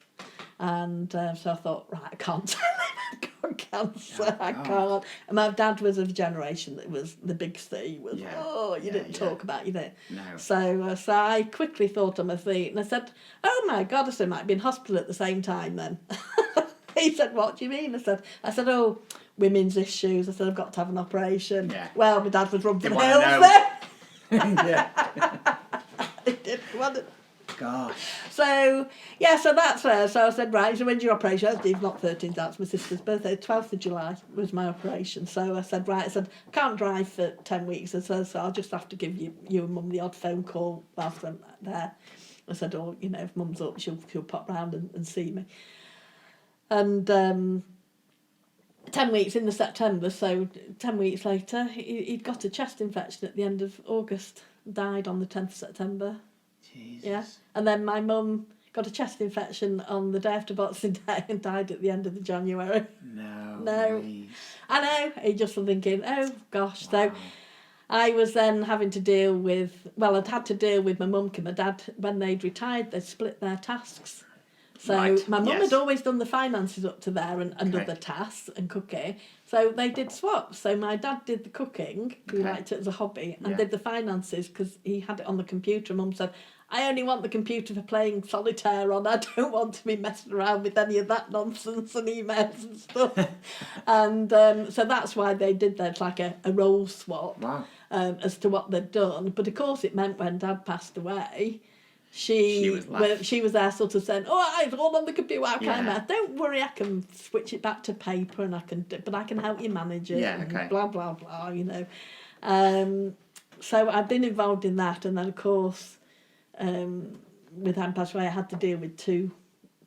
And so I thought, right, I can't tell him I've got cancer. I can't. And my dad was of a generation that was the big C. You didn't talk about, you know. No. So I quickly thought on my feet, and I said, oh my God, I said, I might be in hospital at the same time then. He said, what do you mean? I said, women's issues. I said, I've got to have an operation. Yeah. Well, my dad was rubbing the wanna hills know. there. Yeah. He didn't want it. Gosh. So that's her. So I said, right, so when's your operation? It's not 13th, that's my sister's birthday. 12th of July was my operation. So I said, right, I can't drive for 10 weeks. I said, so I'll just have to give you and Mum the odd phone call whilst I'm there. I said, if Mum's up, she'll pop round and see me. And 10 weeks into September, so 10 weeks later, he'd got a chest infection at the end of August, died on the 10th of September. Jesus. Yeah, and then my mum got a chest infection on the day after Boxing Day and died at the end of the January. No. Please. I know, he just was thinking, oh gosh, Wow. so I was then having to deal with, I'd had to deal with my mum and my dad. When they'd retired, they'd split their tasks. So Right, my mum yes. had always done the finances up to there and Okay. other tasks and cooking. So they did swaps. So my dad did the cooking, he Okay. liked it as a hobby, and Yeah. did the finances because he had it on the computer. Mum said, I only want the computer for playing solitaire on. I don't want to be messing around with any of that nonsense and emails and stuff. And so that's why they did that. It's like a role swap. Wow. As to what they'd done. But of course it meant when Dad passed away, she was there sort of saying, it's all on the computer, don't worry, I can switch it back to paper and I can help you manage it. Yeah, okay. And blah, blah, blah, you know. So I've been involved in that, and then of course with Anne passed away, I had to deal with two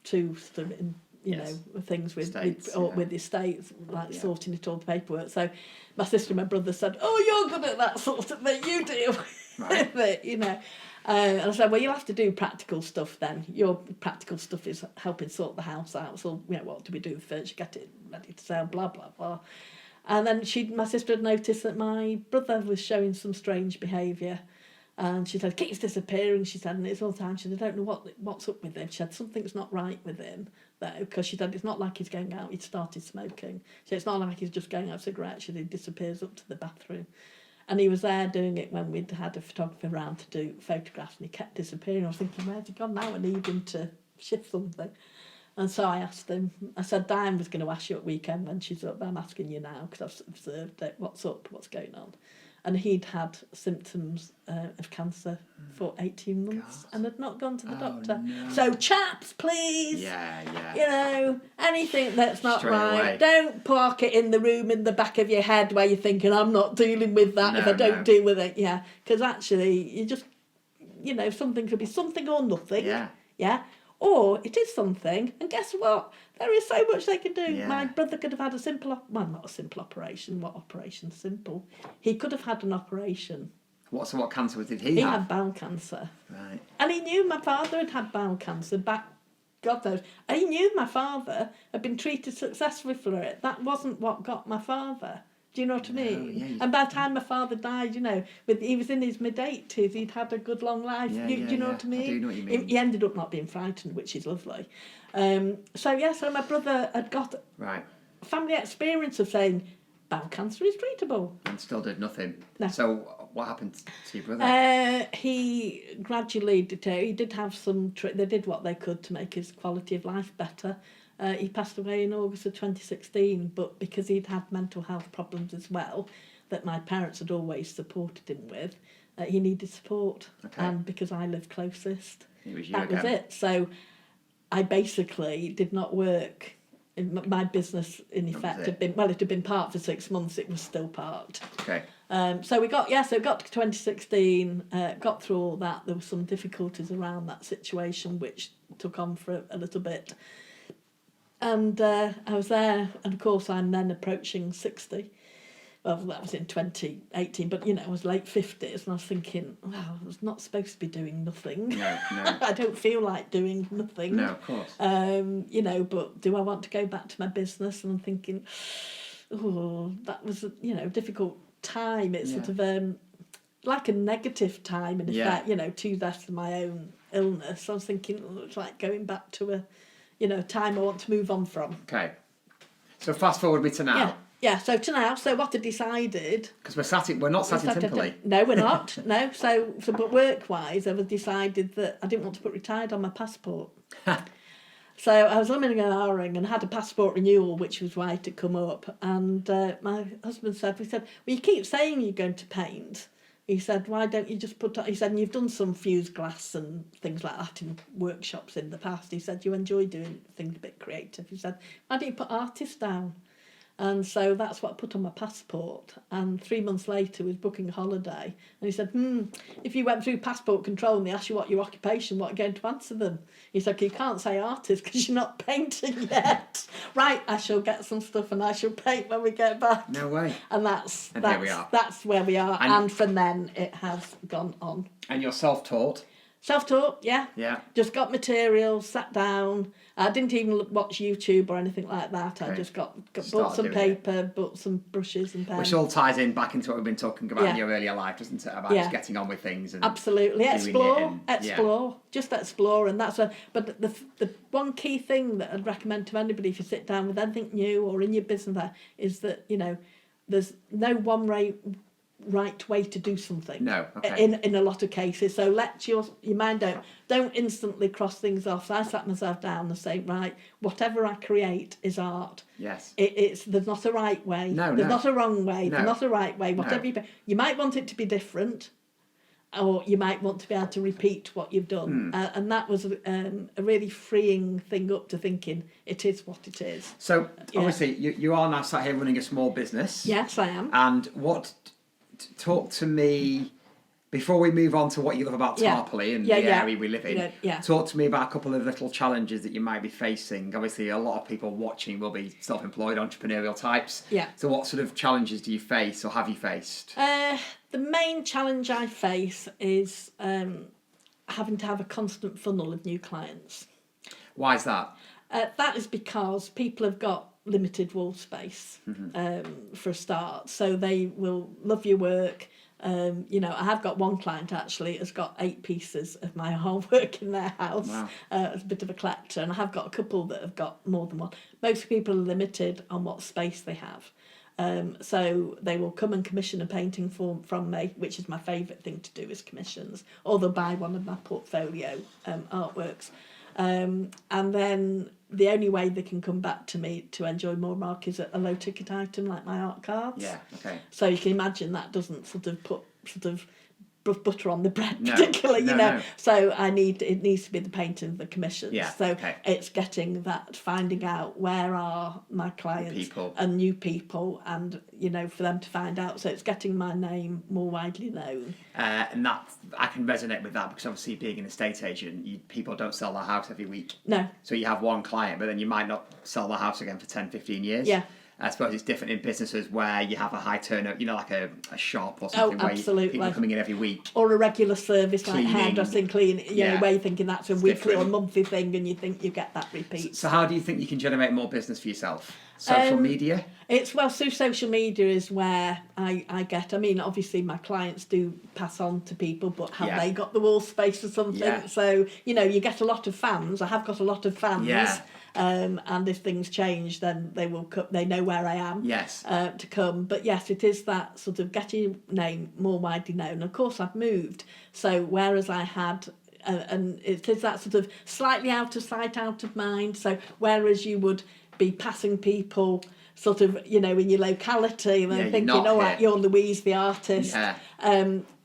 sort of, things with Estates, with the estates, like sorting it all the paperwork. So my sister and my brother said, "Oh, you're good at that sort of thing. You deal with it, And I said, well, you'll have to do practical stuff then. Your practical stuff is helping sort the house out. So, what do we do with the furniture? Get it ready to sell, blah, blah, blah. And then my sister had noticed that my brother was showing some strange behaviour. And she said, keeps disappearing, she said, and it's all the time. She said, I don't know what's up with him. She said, something's not right with him, though, because she said, it's not like he's going out, he'd started smoking. She said, it's not like he's just going out cigarettes, she said, he disappears up to the bathroom. And he was there doing it when we'd had a photographer around to do photographs, and he kept disappearing. I was thinking, where's he gone now? I need him to shift something. And so I asked him, I said, Diane was going to ask you at weekend when she's up, I'm asking you now, because I've observed it, what's up, what's going on? And he'd had symptoms of cancer for 18 months and had not gone to the doctor. No. So chaps, please, anything that's not Straight right, away. Don't park it in the room in the back of your head where you're thinking, I'm not dealing with that if I don't deal with it. Yeah, because actually you just, something could be something or nothing. Yeah. Or it is something, and guess what? There is so much they can do. Yeah. My brother could have had not a simple operation. What operation? Simple. He could have had an operation. What cancer did he have? He had bowel cancer. Right. And he knew my father had had bowel cancer back, God knows. And he knew my father had been treated successfully for it. That wasn't what got my father. Do you know what I mean? Yeah. And by the time my father died, he was in his mid-80s, he'd had a good long life. Do you know what I mean? I do know what you mean. He ended up not being frightened, which is lovely. So my brother had got family experience of saying, bowel cancer is treatable. And still did nothing. No. So what happened to your brother? He gradually he did have some, they did what they could to make his quality of life better. He passed away in August of 2016, but because he'd had mental health problems as well, that my parents had always supported him with, he needed support. Okay. And because I lived closest, that was it. So I basically did not work. My business, in effect, it had been parked for 6 months, it was still parked. Okay. So we got to 2016, got through all that. There were some difficulties around that situation, which took on for a little bit. And I was there, and of course I'm then approaching 60. Well, that was in 2018, but I was late 50s, and I was thinking, wow, I was not supposed to be doing nothing. No. I don't feel like doing nothing. No, of course. But do I want to go back to my business? And I'm thinking, that was a difficult time. It's sort of like a negative time, in effect, to that of my own illness. I was thinking, it's like going back to a time I want to move on from. Okay. So fast forward me to now. Yeah, so to now. So what I decided... Because we're not sat in Timperley. No, we're not. No. So but work-wise, I've decided that I didn't want to put retired on my passport. So I was umming and ahhing and had a passport renewal, which was right to come up. And my husband said, well, you keep saying you're going to paint. He said, why don't you just he said, and you've done some fused glass and things like that in workshops in the past. He said, you enjoy doing things a bit creative. He said, why don't you put artist down? And so that's what I put on my passport. And 3 months later, was booking a holiday. And he said, if you went through passport control and they ask you what your occupation, what are you going to answer them? He said, you can't say artist because you're not painting yet. Right, I shall get some stuff and I shall paint when we get back. No way. And that's here we are. That's where we are. And from then, it has gone on. And you're self-taught? Self-taught, yeah. Yeah. Just got materials, sat down. I didn't even watch YouTube or anything like that. Okay. I just bought some paper, bought some brushes and pens. Which all ties in back into what we've been talking about in your earlier life, doesn't it? About just getting on with things. And absolutely. Explore. Just explore. And that's but the one key thing that I'd recommend to anybody if you sit down with anything new or in your business is that, there's no one right way to do something. No, okay. In a lot of cases. So let your mind don't instantly cross things off. So I sat myself down and say, right, whatever I create is art. Yes. There's not a right way. There's not a wrong way. There's not a right way. Whatever you might want it to be different, or you might want to be able to repeat what you've done. And that was a really freeing thing up to thinking it is what it is. So obviously you are now sat here running a small business. Yes, I am. And talk to me, before we move on to what you love about Yeah. Tarporley and Yeah, the yeah. area we live in, Yeah. talk to me about a couple of little challenges that you might be facing. Obviously, a lot of people watching will be self-employed, entrepreneurial types. Yeah. So what sort of challenges do you face or have you faced? The main challenge I face is having to have a constant funnel of new clients. Why is that? That is because people have got limited wall space for a start, so they will love your work. You know, I have got one client actually has got 8 pieces of my artwork in their house. Wow. As a bit of a collector, and I have got a couple that have got more than one. Most people are limited on what space they have. So they will come and commission a painting from me, which is my favourite thing to do is commissions, or they'll buy one of my portfolio artworks. And then the only way they can come back to me to enjoy more mark is a low ticket item like my art cards. Yeah, okay. So you can imagine that doesn't sort of put butter on the bread No, particularly, you know. no. So it needs to be the painting of the commissions. Yeah, so okay. it's getting that, finding out where are my clients People. and new people, and you know, for them to find out. So it's getting my name more widely known. And that I can resonate with that because obviously being an estate agent, people don't sell their house every week. No. So you have one client, but then you might not sell the house again for 10, 15 years. Yeah. I suppose it's different in businesses where you have a high turnover, you know, like a shop or something where absolutely. people are coming in every week. Or a regular service Cleaning. like hairdressing, cleaning, you know, where you're thinking that's a It's weekly different. or monthly thing, and you think you get that repeat. So how do you think you can generate more business for yourself? Social media? It's through social media is where I get. I mean, obviously my clients do pass on to people, but have they got the wall space or something? Yeah. So you know, you get a lot of fans. I have got a lot of fans. Yeah. And if things change, then they will come. They know where I am. Yes. To come. But yes, it is that sort of getting your name more widely known. Of course, I've moved. So whereas I had. And it is that sort of slightly out of sight, out of mind. So whereas you would be passing people sort of, you know, in your locality and then thinking, oh, right, you're Louise the artist,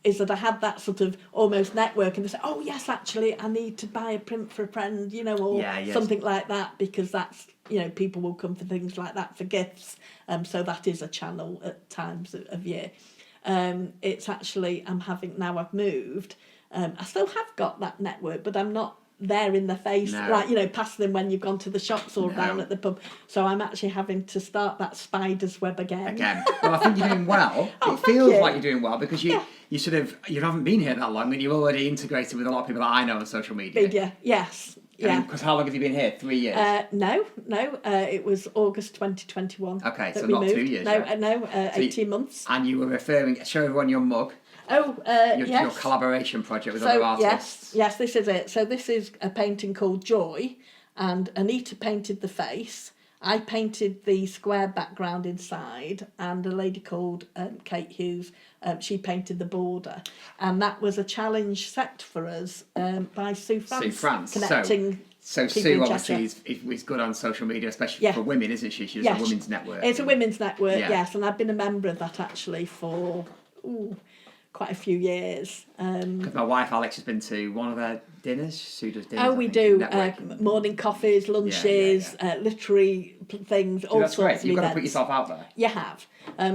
is that I had that sort of almost network, and they say, oh, yes, actually, I need to buy a print for a friend, you know, or something like that, because that's, you know, people will come for things like that for gifts. So that is a channel at times of year. It's actually, now I've moved, I still have got that network, but I'm not there in the face, like, you know, past them when you've gone to the shops or down at the pub. So I'm actually having to start that spider's web again. Well, I think you're doing well. It feels like you're doing well because you haven't been here that long and you're already integrated with a lot of people that I know on social media. Yes. Yeah. Because how long have you been here? 3 years? No. It was August 2021. Okay, so we not moved. 2 years. No, 18 months. And you were show everyone your mug. Yes. Your collaboration project with other artists. Yes, this is it. So this is a painting called Joy, and Anita painted the face. I painted the square background inside, and a lady called Kate Hughes, she painted the border. And that was a challenge set for us by Sue France. Connecting So Sue obviously is good on social media, especially for women, isn't she? She's a women's network. It's a women's network, yes. And I've been a member of that actually for quite a few years. Because my wife Alex has been to one of their dinners. Sue does dinners. Oh, we do. Morning coffees, lunches, literary things, all sorts of events. You've got to put yourself out there. You have.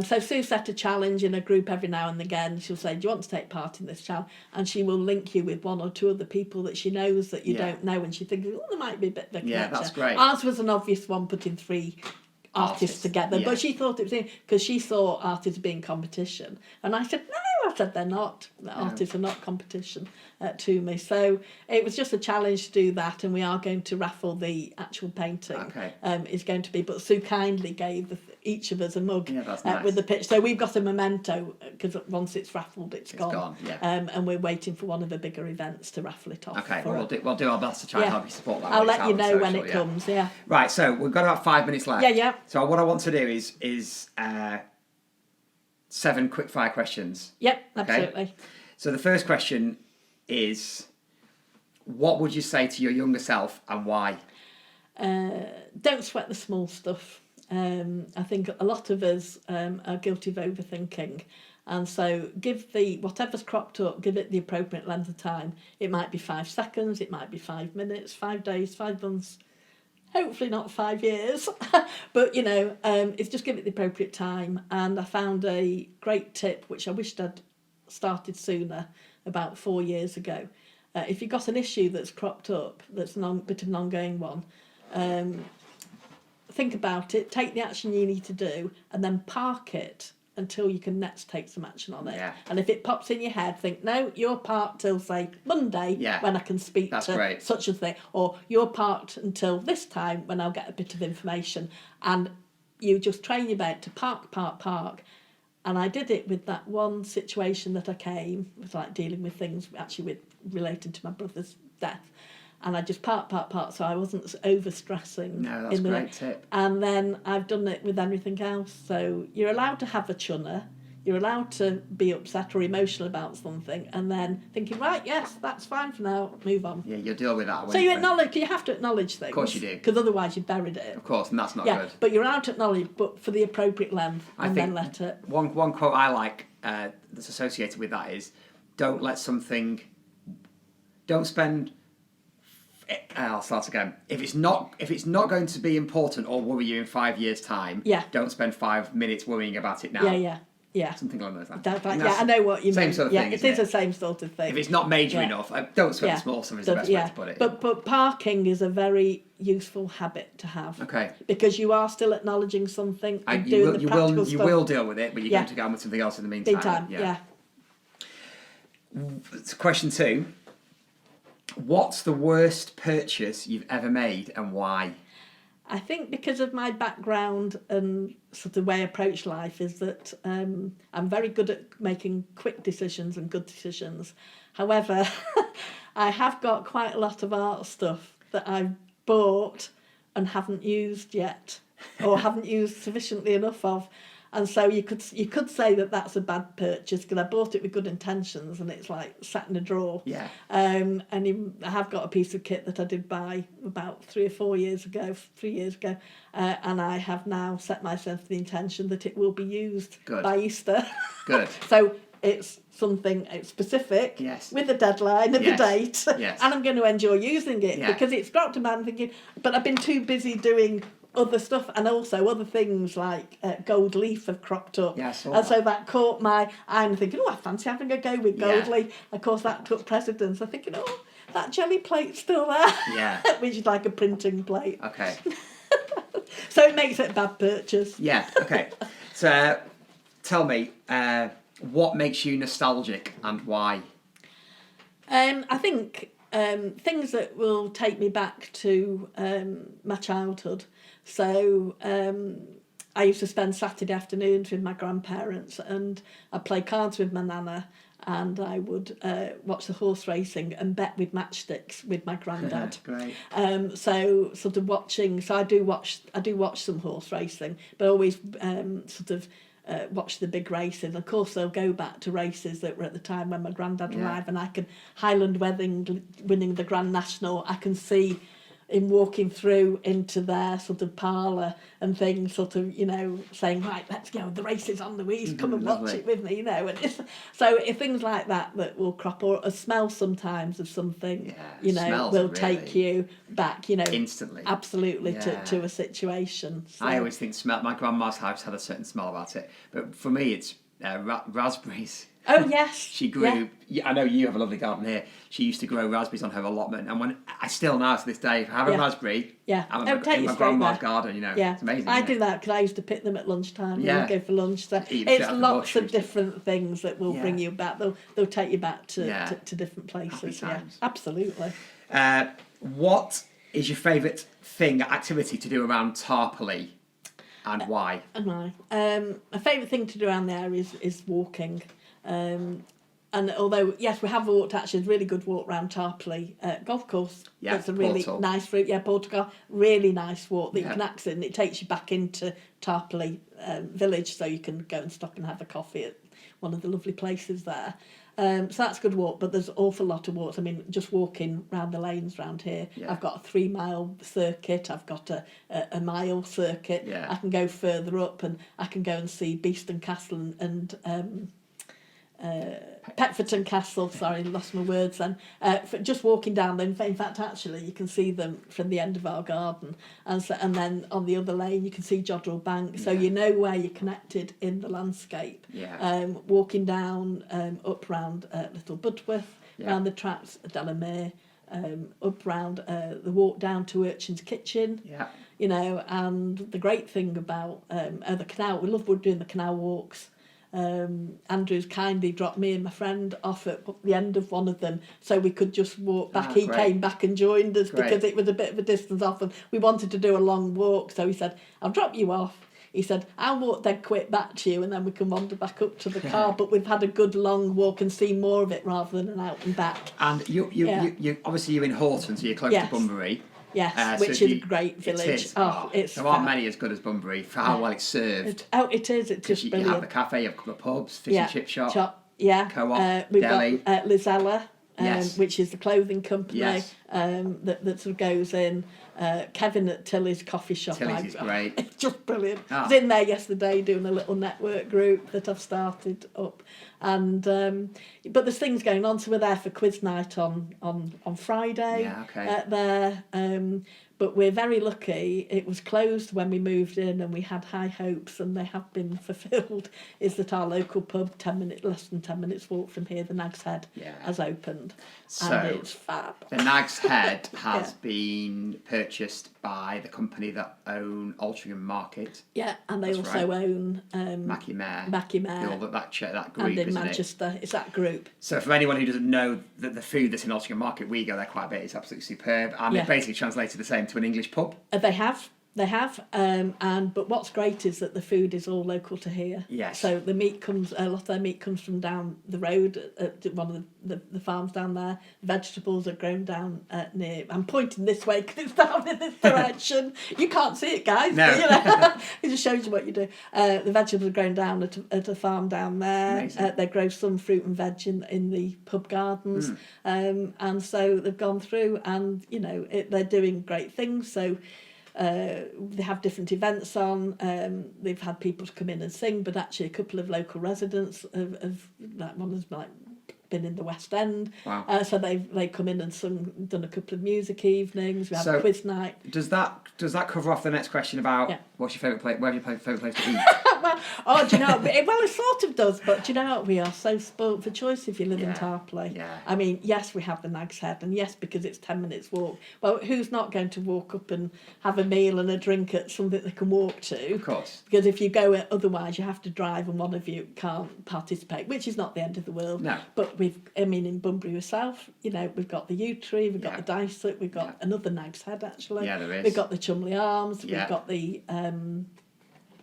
So Sue set a challenge in a group every now and again. She'll say, do you want to take part in this challenge? And she will link you with one or two other people that she knows that you don't know. And she thinks, there might be a bit of a connection. Yeah, that's great. Ours was an obvious one, putting 3 artists together, but she thought it was because she saw artists being competition, and I said they're not. Artists are not competition to me. So it was just a challenge to do that, and we are going to raffle the actual painting. Is going to be, but Sue kindly gave each of us a mug with the pitch. So we've got a memento because once it's raffled, it's gone. And we're waiting for one of the bigger events to raffle it off. Okay, we'll do our best to try and help you support that. I'll let you know when it comes. Yeah. Right. So we've got about 5 minutes left. Yeah. So what I want to do is 7 quick fire questions. Yep, absolutely. Okay? So the first question is, what would you say to your younger self and why? Don't sweat the small stuff. I think a lot of us are guilty of overthinking, and so give whatever's cropped up, give it the appropriate length of time. It might be 5 seconds, it might be 5 minutes, 5 days, 5 months. Hopefully not 5 years, but you know, it's just give it the appropriate time. And I found a great tip, which I wished I'd started sooner, about 4 years ago. If you've got an issue that's cropped up, that's a bit of an ongoing one, think about it, take the action you need to do, and then park it until you can next take some action on it. Yeah. And if it pops in your head, think, no, you're parked till, say, Monday, when I can speak to such a thing. Or you're parked until this time when I'll get a bit of information. And you just train your brain to park. And I did it with that one situation that I came, it was like dealing with things actually related to my brother's death. And I just park, so I wasn't over-stressing. No, that's a great tip. And then I've done it with everything else. So you're allowed to have a chunner, you're allowed to be upset or emotional about something, and then thinking, right, yes, that's fine for now, move on. Yeah, you'll deal with that. So you have to acknowledge things. Of course you do. Because otherwise you've buried it. Of course, and that's not good. But you're allowed to acknowledge, but for the appropriate length, and then let it. One quote I like that's associated with that is, don't spend... I'll start again. If it's not going to be important or worry you in 5 years' time, don't spend 5 minutes worrying about it now. Yeah. Something along those lines. I know what you mean. Same sort of thing. It is the same sort of thing. If it's not major enough, don't spend small stuff. Is the best way to put it. But parking is a very useful habit to have. Okay. Because you are still acknowledging something and doing the practical stuff. You will deal with it, but you're going to go on with something else in the meantime. Question 2. What's the worst purchase you've ever made and why? I think because of my background and sort of way I approach life is that I'm very good at making quick decisions and good decisions. However, I have got quite a lot of art stuff that I've bought and haven't used yet or haven't used sufficiently enough of. And so you could say that that's a bad purchase because I bought it with good intentions and it's like sat in a drawer. Yeah. And I have got a piece of kit that I did buy about 3 years ago, and I have now set myself the intention that it will be used by Easter. Good. So it's something specific with a deadline of the date, and I'm going to enjoy using it because it's dropped a man thinking, but I've been too busy doing other stuff, and also other things like gold leaf have cropped up, and so that caught my eye. I'm thinking, I fancy having a go with gold leaf. Of course, that took precedence. I'm thinking, that jelly plate's still there, which is like a printing plate. Okay. So it makes it a bad purchase. Yeah. Okay. So, tell me, what makes you nostalgic and why? I think things that will take me back to my childhood. So I used to spend Saturday afternoons with my grandparents, and I'd play cards with my nana, and I would watch the horse racing and bet with matchsticks with my granddad. Great. So sort of watching. So I do watch some horse racing, but always watch the big races. Of course, they'll go back to races that were at the time when my granddad was alive, and I can Highland Wedding winning the Grand National. I can see him walking through into their sort of parlour and things, sort of, saying, right, let's go, the race is on, Louise, come and watch it with me, and so if things like that will crop, or a smell sometimes of something, will take you back, instantly, absolutely, to a situation. So. I always think my grandma's house had a certain smell about it, but for me it's raspberries. Oh, yes. She grew... Yeah. I know you have a lovely garden here. She used to grow raspberries on her allotment. And when I still now, to this day, if I have a raspberry... I'm in my grandma's garden, It's amazing. I do that because I used to pick them at lunchtime. Yeah. Go for lunch. So it's lots of different things that will bring you back. They'll take you back to different places. Yeah, absolutely. What is your favourite activity to do around Tarporley? And why? My favourite thing to do around there is walking. And although, yes, we have walked, actually, a really good walk around Tarporley golf course. Yeah, it's a really nice route. Yeah, Portugal, really nice walk that you can access, and it takes you back into Tarporley village, so you can go and stop and have a coffee at one of the lovely places there. So that's a good walk, but there's an awful lot of walks. I mean, just walking round the lanes round here, I've got a 3-mile circuit, I've got a mile circuit. I can go further up, and I can go and see Beeston Castle and Petferton Castle, sorry, lost my words then. Just walking down them, in fact, actually, you can see them from the end of our garden. And then on the other lane, you can see Jodrell Bank. So you know where you're connected in the landscape. Yeah. Walking down, up round Little Budworth, round the traps, Delamere, up round the walk down to Urchin's Kitchen. Yeah. You know, and the great thing about the canal, we love doing the canal walks. Andrew's kindly dropped me and my friend off at the end of one of them so we could just walk back. He came back and joined us because it was a bit of a distance off and we wanted to do a long walk, so he said, I'll drop you off. He said, I'll walk dead quick back to you and then we can wander back up to the car. But we've had a good long walk and seen more of it rather than an out and back. And you obviously you're in Horton, so you're close to Bunbury. Yes, which is a great village. It is. It's there aren't many as good as Bunbury for how well it's served. It is. It's just brilliant. You have the cafe, you have a couple of pubs, fish and chip shop. Co-op, we've deli. got Lizella, Yes. which is the clothing company Yes. that sort of goes in. Kevin at Tilly's coffee shop. Tilly's is great. It's just brilliant. I was in there yesterday doing a little network group that I've started up. And but there's things going on, so we're there for quiz night on Friday. Yeah, okay. There. But we're very lucky. It was closed when we moved in and we had high hopes and they have been fulfilled, is that our local pub, less than 10 minutes walk from here, the Nag's Head, has opened. So and it's fab. The Nag's Head has been purchased by the company that own Altrincham Market. Yeah, and they also own Mackie Mare. That group, and in Manchester. It's that group. So for anyone who doesn't know the food that's in Altrincham Market, we go there quite a bit. It's absolutely superb. And it basically translated the same to an English pub. They have. But what's great is that the food is all local to here. Yes. So the meat a lot of their meat comes from down the road at one of the farms down there. Vegetables are grown down near. I'm pointing this way because it's down in this direction. You can't see it, guys. No. But, you know, it just shows you what you do. The vegetables are grown down at a farm down there. They grow some fruit and veg in the pub gardens, and so they've gone through, and you know they're doing great things. So. They have different events on. They've had people come in and sing, but actually a couple of local residents have that one has been in the West End. Wow. So they come in and done a couple of music evenings. We have a quiz night. Does that cover off the next question about what's your favourite place? Where's your favourite place to eat? Do you know? Well, it sort of does, but do you know what? We are so spoilt for choice if you live in Tarporley. Yeah. I mean, yes, we have the Nag's Head, and yes, because it's 10 minutes walk. Well, who's not going to walk up and have a meal and a drink at something they can walk to? Of course. Because if you go otherwise, you have to drive, and one of you can't participate, which is not the end of the world. No. But in Bunbury yourself, you know, we've got the yew tree, we've got the Dysart, we've got another Nag's Head actually. Yeah, there is. We've got the Chumley Arms, we've got the.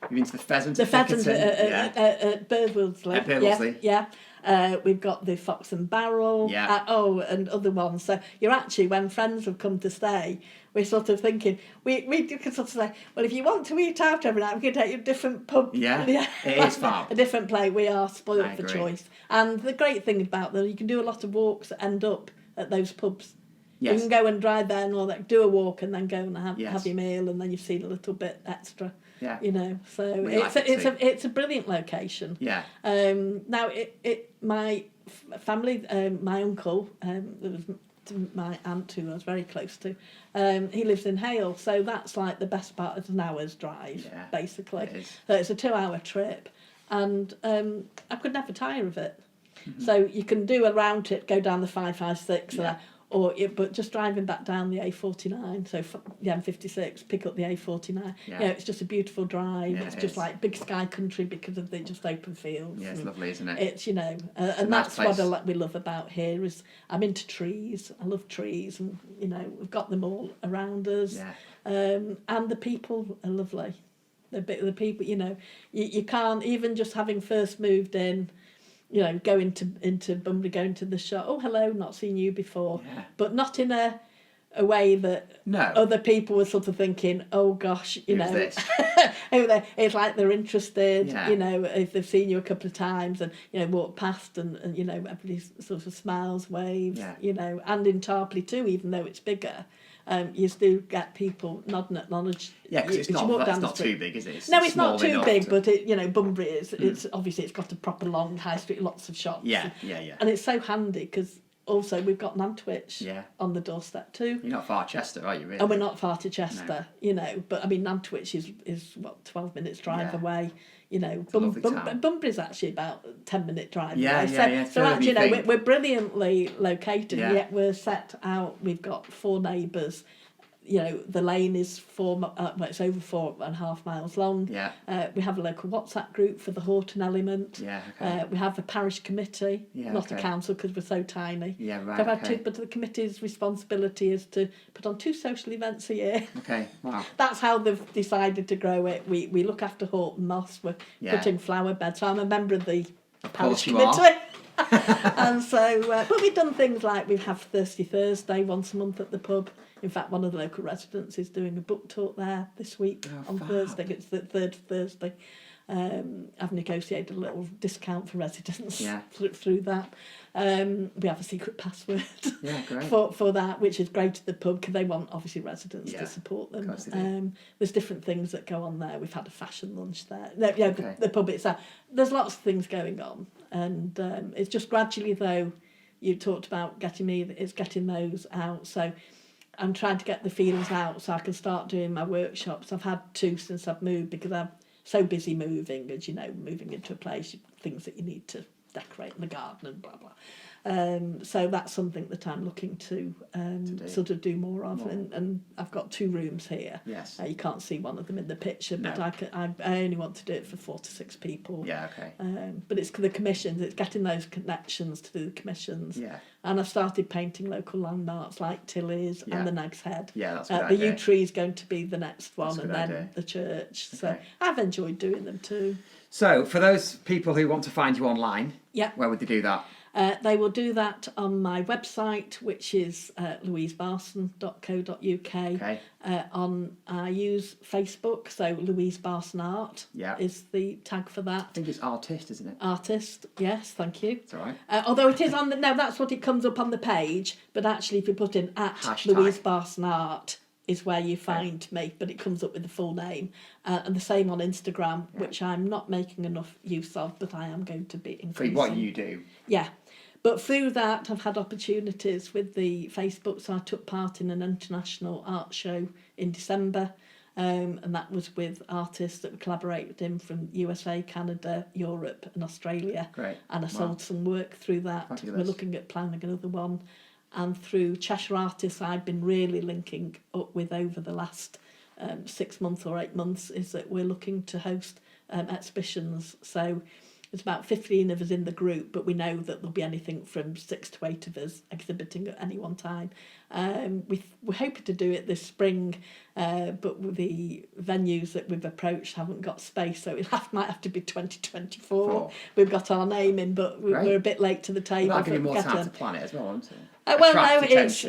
You mean the pheasant? The pheasant at Birdwilsley. At Birdwilsley. We've got the Fox and Barrel. And other ones. So you're actually, when friends have come to stay, we're sort of thinking, we can sort of say, well, if you want to eat out every night, we can take you to a different pub. Yeah, it is fab. A different place. We are spoilt for choice. And the great thing about them, you can do a lot of walks that end up at those pubs. Yes. You can go and drive there and all that, do a walk and then go and have your meal, and then you've seen a little bit extra. Yeah. You know, so it's a brilliant location. Yeah. Now my family, my uncle, my aunt who I was very close to, he lives in Hale, so that's like the best part of an hour's drive, basically. It is. So it's a 2-hour trip, and I could never tire of it. Mm-hmm. So you can do around it, go down the 556, but just driving back down the A49, so the M56, pick up the A49. Yeah, it's just a beautiful drive. It's just like big sky country because of the just open fields. Yeah, it's lovely, isn't it? It's, you know, and that's what we love about here is I'm into trees. I love trees, and you know we've got them all around us. Yeah. And the people are lovely. The people, you know, you can't even just having first moved in. You know, go into Bunbury, going to the shop. Oh, hello, not seen you before. Yeah. But not in a way that other people were sort of thinking, oh gosh, you know, it's like they're interested. Yeah. You know, if they've seen you a couple of times and you know walk past and you know everybody sort of smiles, waves. Yeah. You know, and in Tarporley too, even though it's bigger. you do get people nodding acknowledge. Yeah, because it's as you walk not down the too street. big, is it? It's No, it's small not too enough big, to- but it, Bunbury is. It's obviously it's got a proper long high street, lots of shops. Yeah. And it's so handy because also we've got Nantwich Yeah. on the doorstep too. You're not far Chester, are you? Really? And we're not far to Chester, but I mean Nantwich is what 12 minutes drive Yeah. away. a lovely town. Bunbury's actually about a 10-minute drive Yeah, away. yeah. So actually, we're brilliantly located. Yeah. Yet we're set out. We've got 4 neighbours. The lane is it's over 4.5 miles long. Yeah. We have a local WhatsApp group for the Horton element. Yeah. Okay. We have a parish committee, not a council because we're so tiny. Yeah. Right. So I've had Okay. but the committee's responsibility is to put on 2 social events a year. Okay. Wow. That's how they've decided to grow it. We look after Horton Moss. We're putting flower beds. So I'm a member of the parish committee. And so, but we've done things like we have Thirsty Thursday once a month at the pub. In fact, one of the local residents is doing a book talk there this week on fab. Thursday. It's the 3rd Thursday. I've negotiated a little discount for residents through that. We have a secret password Great. for that, which is great at the pub because they want obviously residents to support them. Of course they do. There's different things that go on there. We've had a fashion lunch there. The pub itself. There's lots of things going on, and it's just gradually though. You talked about getting those out. So I'm trying to get the feelers out so I can start doing my workshops. I've had 2 since I've moved because I'm so busy moving, as you know, moving into a place, things that you need to decorate in the garden and blah, blah. So that's something that I'm looking to sort of do more of. And I've got 2 rooms here. Yes. You can't see one of them in the picture, but No. I only want to do it for 4 to 6 people. Yeah. Okay. But it's the commissions, it's getting those connections to do the commissions. Yeah. And I've started painting local landmarks like Tilly's and the Nag's Head. Yeah, that's a good The idea. yew tree is going to be the next one, That's a and good then idea. the church. So Okay. I've enjoyed doing them too. So, for those people who want to find you online, where would they do that? They will do that on my website, which is louisebarson.co.uk. Okay. I use Facebook, so Louise Barson Art Yeah. is the tag for that. I think it's artist, isn't it? Artist, yes, thank you. It's all right. Although it is that's what it comes up on the page, but actually if you put in Hashtag. @Louise Barson Art is where you find me, but it comes up with the full name. And the same on Instagram, which I'm not making enough use of, but I am going to be For increasing. what you do. Yeah. But through that, I've had opportunities with the Facebook. So I took part in an international art show in December. And that was with artists that we collaborated in from USA, Canada, Europe and Australia. Great. And I sold some work through that. Fabulous. We're looking at planning another one. And through Cheshire artists I've been really linking up with over the last 6 months or 8 months is that we're looking to host exhibitions. So there's about 15 of us in the group, but we know that there'll be anything from 6 to 8 of us exhibiting at any one time. We're hoping to do it this spring, but with the venues that we've approached haven't got space, so it might have to be 2024. We've got our name in, but we're a bit late to the table. That'll give you more time to plan it as well, won't it? It's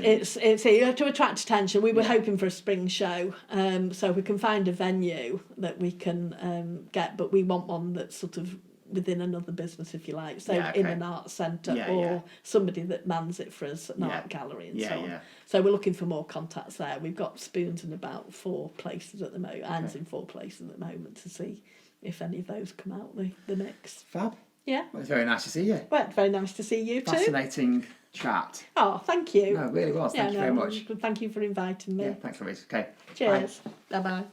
to attract attention. We were hoping for a spring show, so we can find a venue that we can get, but we want one that's sort of within another business, if you like, so in an art centre or somebody that mans it for us, an art gallery and so on. So we're looking for more contacts there. We've got spoons in about 4 places at the moment, hands in 4 places at the moment to see if any of those come out the mix. Fab. Yeah. Well, it's very nice to see you. Well, very nice to see you too. Fascinating chat. Oh, thank you. No, it really was. Thank you very much. Thank you for inviting me. Yeah, thanks, Louise. Okay. Cheers. Bye bye.